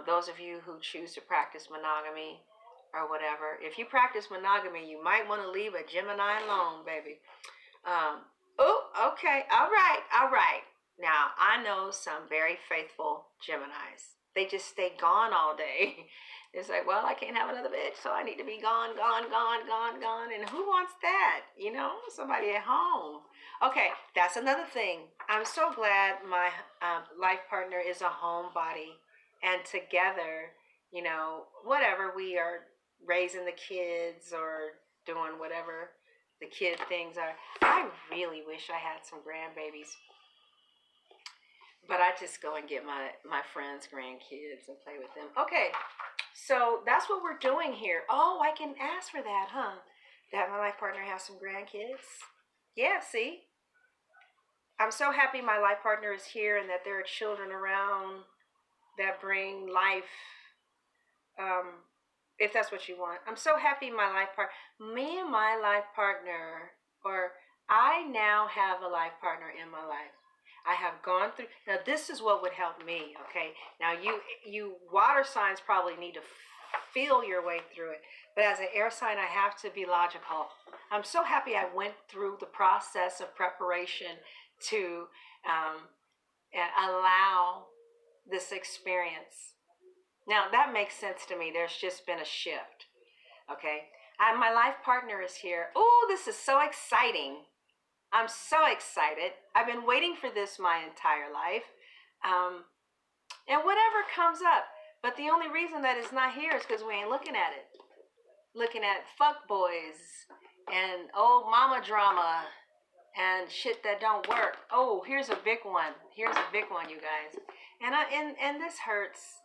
those of you who choose to practice monogamy or whatever. If you practice monogamy, you might want to leave a Gemini alone, baby. Oh, okay. All right. Now, I I know some very faithful Geminis. They just stay gone all day. It's like, well, I can't have another bitch, so I need to be gone, gone, gone, gone, gone. And who wants that? You know, somebody at home. Okay, that's another thing. I'm so glad my life partner is a homebody, and together, you know, whatever we are raising the kids or doing whatever the kid things are. I really wish I had some grandbabies, but I just go and get my friends' grandkids and play with them. Okay, so that's what we're doing here. Oh, I can ask for that, huh? That my life partner has some grandkids. Yeah, see? I'm so happy my life partner is here and that there are children around that bring life. If that's what you want. I'm so happy my life partner, me and my life partner, or I now have a life partner in my life. I have gone through, now this is what would help me, okay? Now you water signs probably need to feel your way through it. But as an air sign, I have to be logical. I'm so happy I went through the process of preparation to allow this experience. Now that makes sense to me. There's just been a shift. Okay. My life partner is here. Oh, this is so exciting. I'm so excited. I've been waiting for this my entire life. And whatever comes up. But the only reason that it's not here is because we ain't looking at it. Looking at fuck boys and old mama drama and shit that don't work. Oh, here's a big one. Here's a big one, you guys. And this hurts.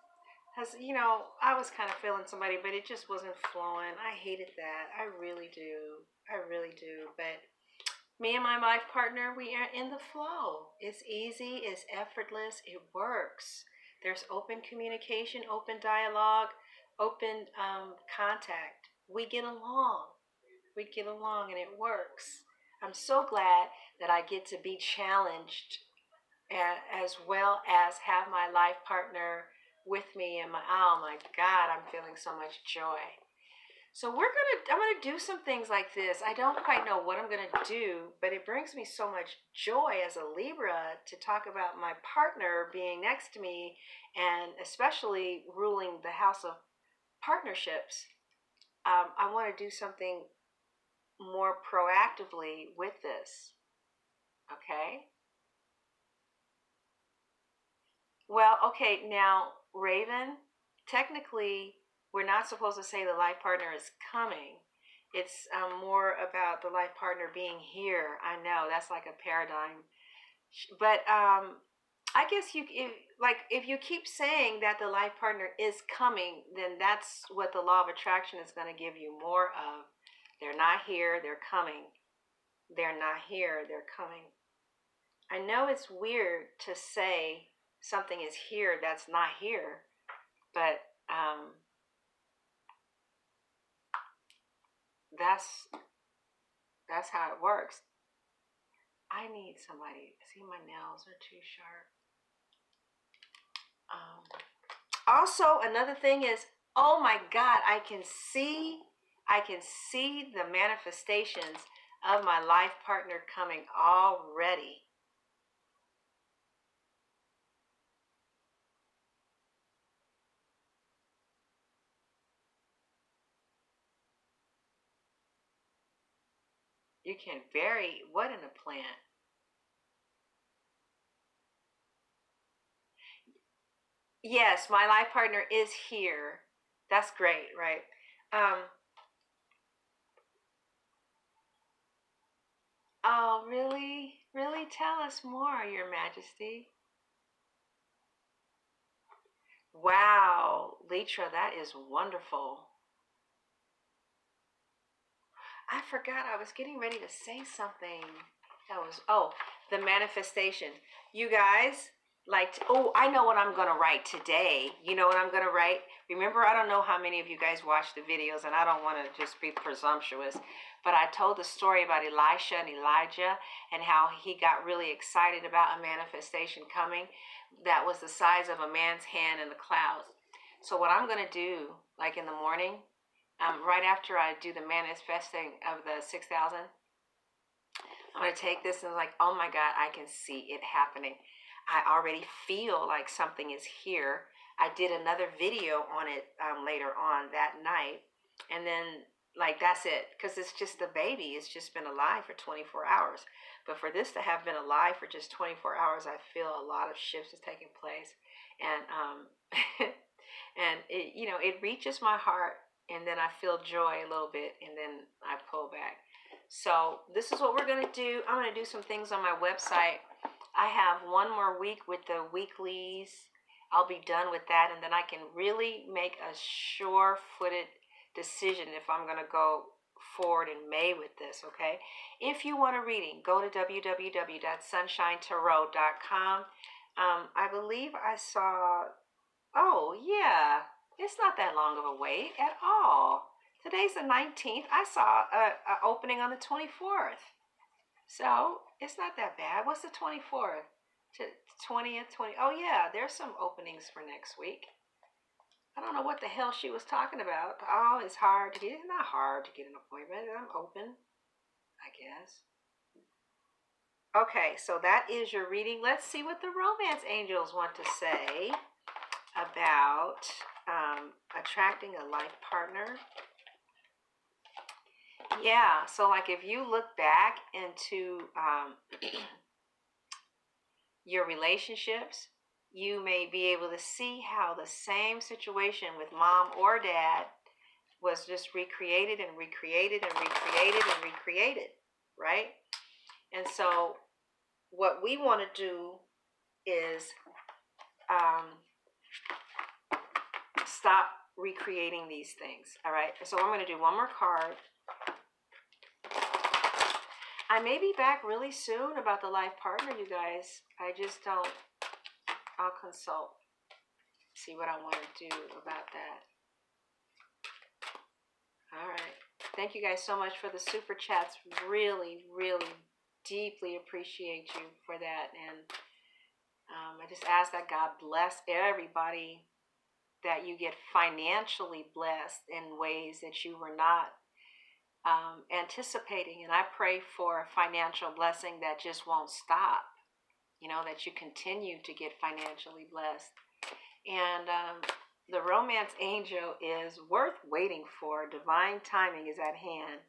Because, you know, I was kind of feeling somebody, but it just wasn't flowing. I hated that. I really do. I really do. But me and my life partner, we are in the flow. It's easy. It's effortless. It works. There's open communication, open dialogue, open contact. We get along. We get along and it works. I'm so glad that I get to be challenged as well as have my life partner with me and oh my God, I'm feeling so much joy. So I'm gonna do some things like this. I don't quite know what I'm gonna do, but it brings me so much joy as a Libra to talk about my partner being next to me and especially ruling the house of partnerships. I want to do something more proactively with this. Okay. Well, okay, now, Raven, technically, we're not supposed to say the life partner is coming. It's more about the life partner being here. I know that's like a paradigm, but I guess if you keep saying that the life partner is coming, then that's what the law of attraction is going to give you more of. They're not here, they're coming. They're not here, they're coming. I know it's weird to say something is here that's not here, but that's how it works. I need somebody. See, my nails are too sharp. Also, another thing is, oh my God, I can see the manifestations of my life partner coming already. You can vary what in a plant? Yes, my life partner is here. That's great, right? Oh, really? Really? Tell us more, Your Majesty. Wow, Litra, that is wonderful. I forgot I was getting ready to say something. The manifestation. You guys, I know what I'm going to write today. You know what I'm going to write? Remember, I don't know how many of you guys watch the videos, and I don't want to just be presumptuous, but I told the story about Elisha and Elijah and how he got really excited about a manifestation coming that was the size of a man's hand in the clouds. So what I'm going to do, like in the morning, right after I do the manifesting of the 6,000, I'm going to take this and oh my God, I can see it happening. I already feel like something is here. I did another video on it later on that night. And then, like, that's it. Because it's just the baby. It's just been alive for 24 hours. But for this to have been alive for just 24 hours, I feel a lot of shifts is taking place. And, and it, you know, it reaches my heart. And then I feel joy a little bit. And then I pull back. So this is what we're going to do. I'm going to do some things on my website. I have one more week with the weeklies. I'll be done with that, and then I can really make a sure-footed decision if I'm going to go forward in May with this, okay? If you want a reading, go to www.sunshinetarot.com. I believe I saw, oh, yeah, it's not that long of a wait at all. Today's the 19th. I saw a opening on the 24th. So it's not that bad. What's the 24th? 20th, 20. Oh, yeah, there's some openings for next week. I don't know what the hell she was talking about. Oh, it's hard to get. It's not hard to get an appointment. I'm open, I guess. Okay, so that is your reading. Let's see what the romance angels want to say about attracting a life partner. Yeah, so like if you look back into your relationships, you may be able to see how the same situation with mom or dad was just recreated and recreated and recreated and recreated, right? And so what we want to do is stop recreating these things, all right? So I'm going to do one more card. I may be back really soon about the life partner, you guys. I just don't, I'll consult, see what I want to do about that. All right. Thank you guys so much for the super chats. Really, really deeply appreciate you for that. And I just ask that God bless everybody, that you get financially blessed in ways that you were not anticipating. And I pray for a financial blessing that just won't stop, you know, that you continue to get financially blessed. And the romance angel is worth waiting for. Divine timing is at hand.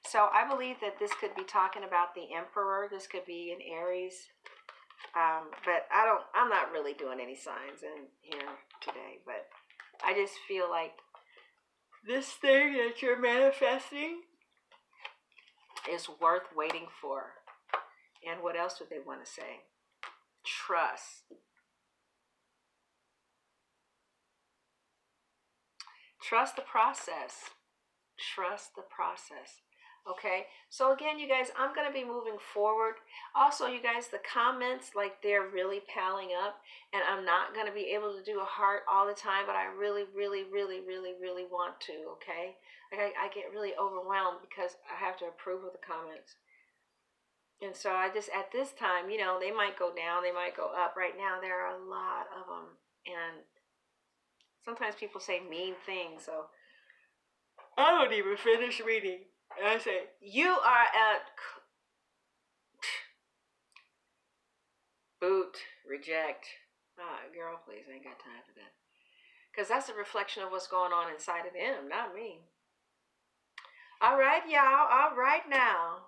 So I believe that this could be talking about the emperor. This could be an Aries. But I'm not really doing any signs in here today, but I just feel like this thing that you're manifesting is worth waiting for. And what else would they want to say? Trust. Trust the process. Trust the process. Okay, so again, you guys, I'm going to be moving forward. Also, you guys, the comments, like, they're really piling up, and I'm not going to be able to do a heart all the time, but I really, really, really, really, really want to, okay? Like, I get really overwhelmed because I have to approve of the comments. And so I just, at this time, you know, they might go down, they might go up. Right now, there are a lot of them, and sometimes people say mean things, so I don't even finish reading. And I say, you are at boot, reject. Girl, please, I ain't got time for that. Because that's a reflection of what's going on inside of them, not me. All right, y'all. All right now.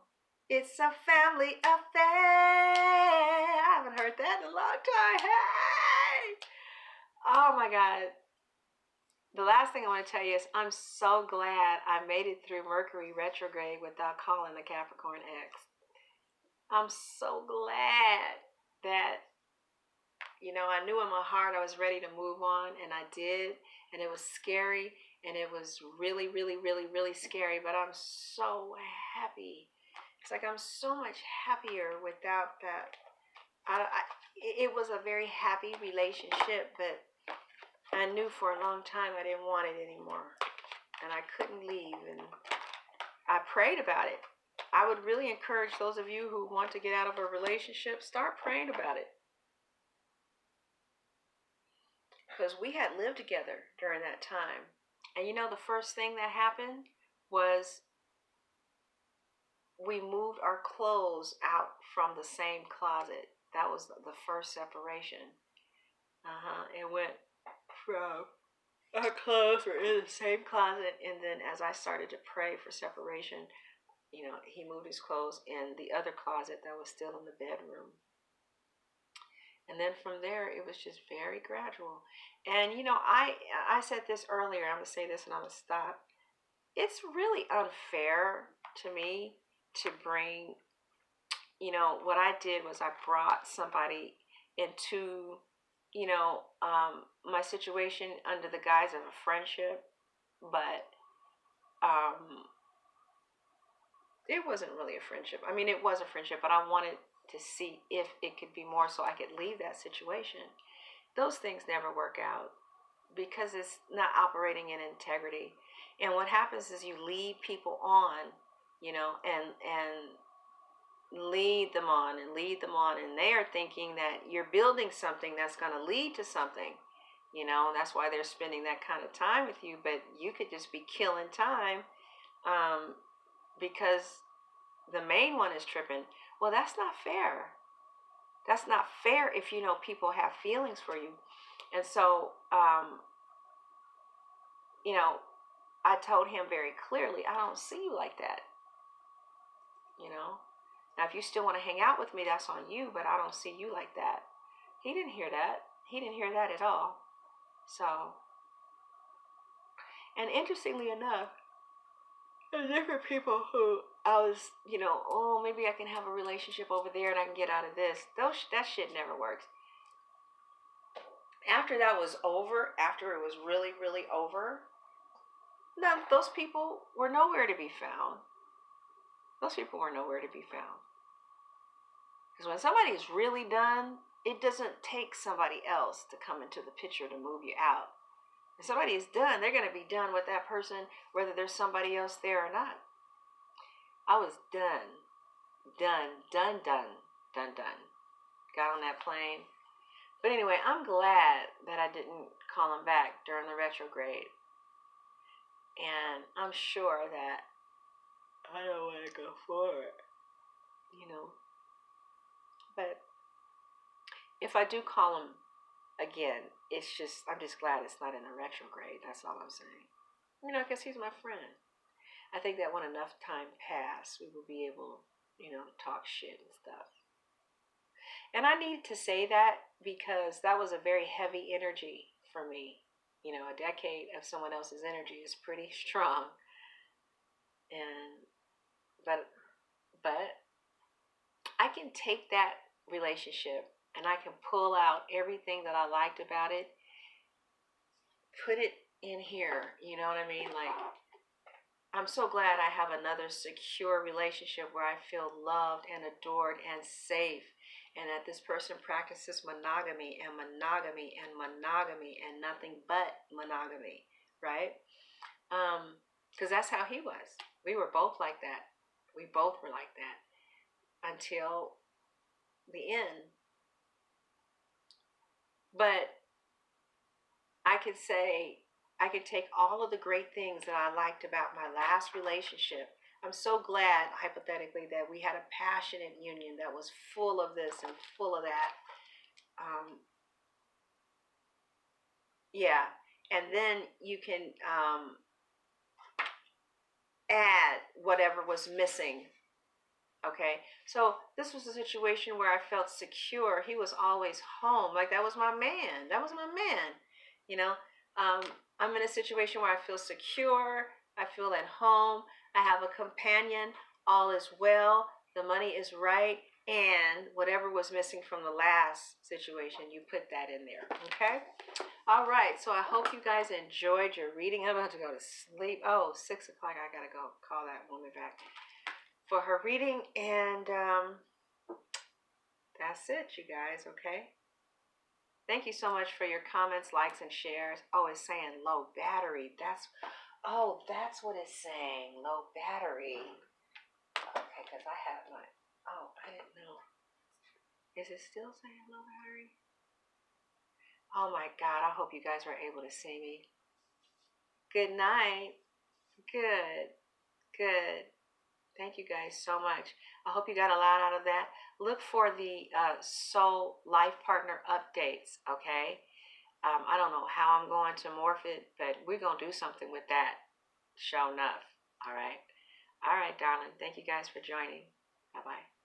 It's a family affair. I haven't heard that in a long time. Hey! Oh, my God. The last thing I want to tell you is I'm so glad I made it through Mercury retrograde without calling the Capricorn X. I'm so glad that, you know, I knew in my heart I was ready to move on, and I did, and it was scary, and it was really, really, really, really scary, but I'm so happy. It's like I'm so much happier without that. It was a very happy relationship, but I knew for a long time I didn't want it anymore, and I couldn't leave, and I prayed about it. I would really encourage those of you who want to get out of a relationship, start praying about it. Because we had lived together during that time. And you know, the first thing that happened was we moved our clothes out from the same closet. That was the first separation. It went from our clothes were in the same closet, and then as I started to pray for separation, he moved his clothes in the other closet that was still in the bedroom. And then from there, it was just very gradual. And I said this earlier. I'm gonna say this, and I'm gonna stop. It's really unfair to me to bring. What I did was I brought somebody into, my situation under the guise of a friendship, but it wasn't really a friendship. I mean, it was a friendship, but I wanted to see if it could be more so I could leave that situation. Those things never work out because it's not operating in integrity. And what happens is you lead people on, and lead them on and lead them on, and they are thinking that you're building something that's going to lead to something. That's why they're spending that kind of time with you, but you could just be killing time because the main one is tripping. Well, that's not fair. That's not fair if people have feelings for you. And so I told him very clearly, I don't see you like that. Now if you still want to hang out with me, that's on you, but I don't see you like that. He didn't hear that. He didn't hear that at all. So, and interestingly enough, there are different people who I was, oh, maybe I can have a relationship over there and I can get out of this. That shit never works. After that was over, after it was really, really over, no, those people were nowhere to be found. Those people were nowhere to be found. Because when somebody is really done, it doesn't take somebody else to come into the picture to move you out. If somebody is done, they're going to be done with that person, whether there's somebody else there or not. I was done. Done. Got on that plane. But anyway, I'm glad that I didn't call him back during the retrograde. And I'm sure that I don't want to go forward, But if I do call him again, I'm just glad it's not in a retrograde. That's all I'm saying. Because he's my friend. I think that when enough time passed, we will be able, to talk shit and stuff. And I need to say that because that was a very heavy energy for me. A decade of someone else's energy is pretty strong. But I can take that relationship and I can pull out everything that I liked about it, put it in here, you know what I mean? Like, I'm so glad I have another secure relationship where I feel loved and adored and safe, and that this person practices monogamy and monogamy and monogamy and nothing but monogamy, right? Because that's how he was. We were both like that. We both were like that until the end. But I could take all of the great things that I liked about my last relationship. I'm so glad, hypothetically, that we had a passionate union that was full of this and full of that. Yeah. And then you can add whatever was missing. Okay. So this was a situation where I felt secure. He was always home. Like, that was my man. I'm in a situation where I feel secure. I feel at home. I have a companion. All is well. The money is right. And whatever was missing from the last situation, you put that in there. Okay? All right. So I hope you guys enjoyed your reading. I'm about to go to sleep. Oh, 6 o'clock. I got to go call that woman back for her reading. And that's it, you guys. Okay? Thank you so much for your comments, likes, and shares. Oh, it's saying low battery. That's what it's saying. Low battery. Okay, because I have my... Oh, I didn't know. Is it still saying low battery? Oh, my God. I hope you guys were able to see me. Good night. Good. Thank you guys so much. I hope you got a lot out of that. Look for the soul life partner updates, okay? I don't know how I'm going to morph it, but we're going to do something with that. Show enough. All right. All right, darling. Thank you guys for joining. Bye bye.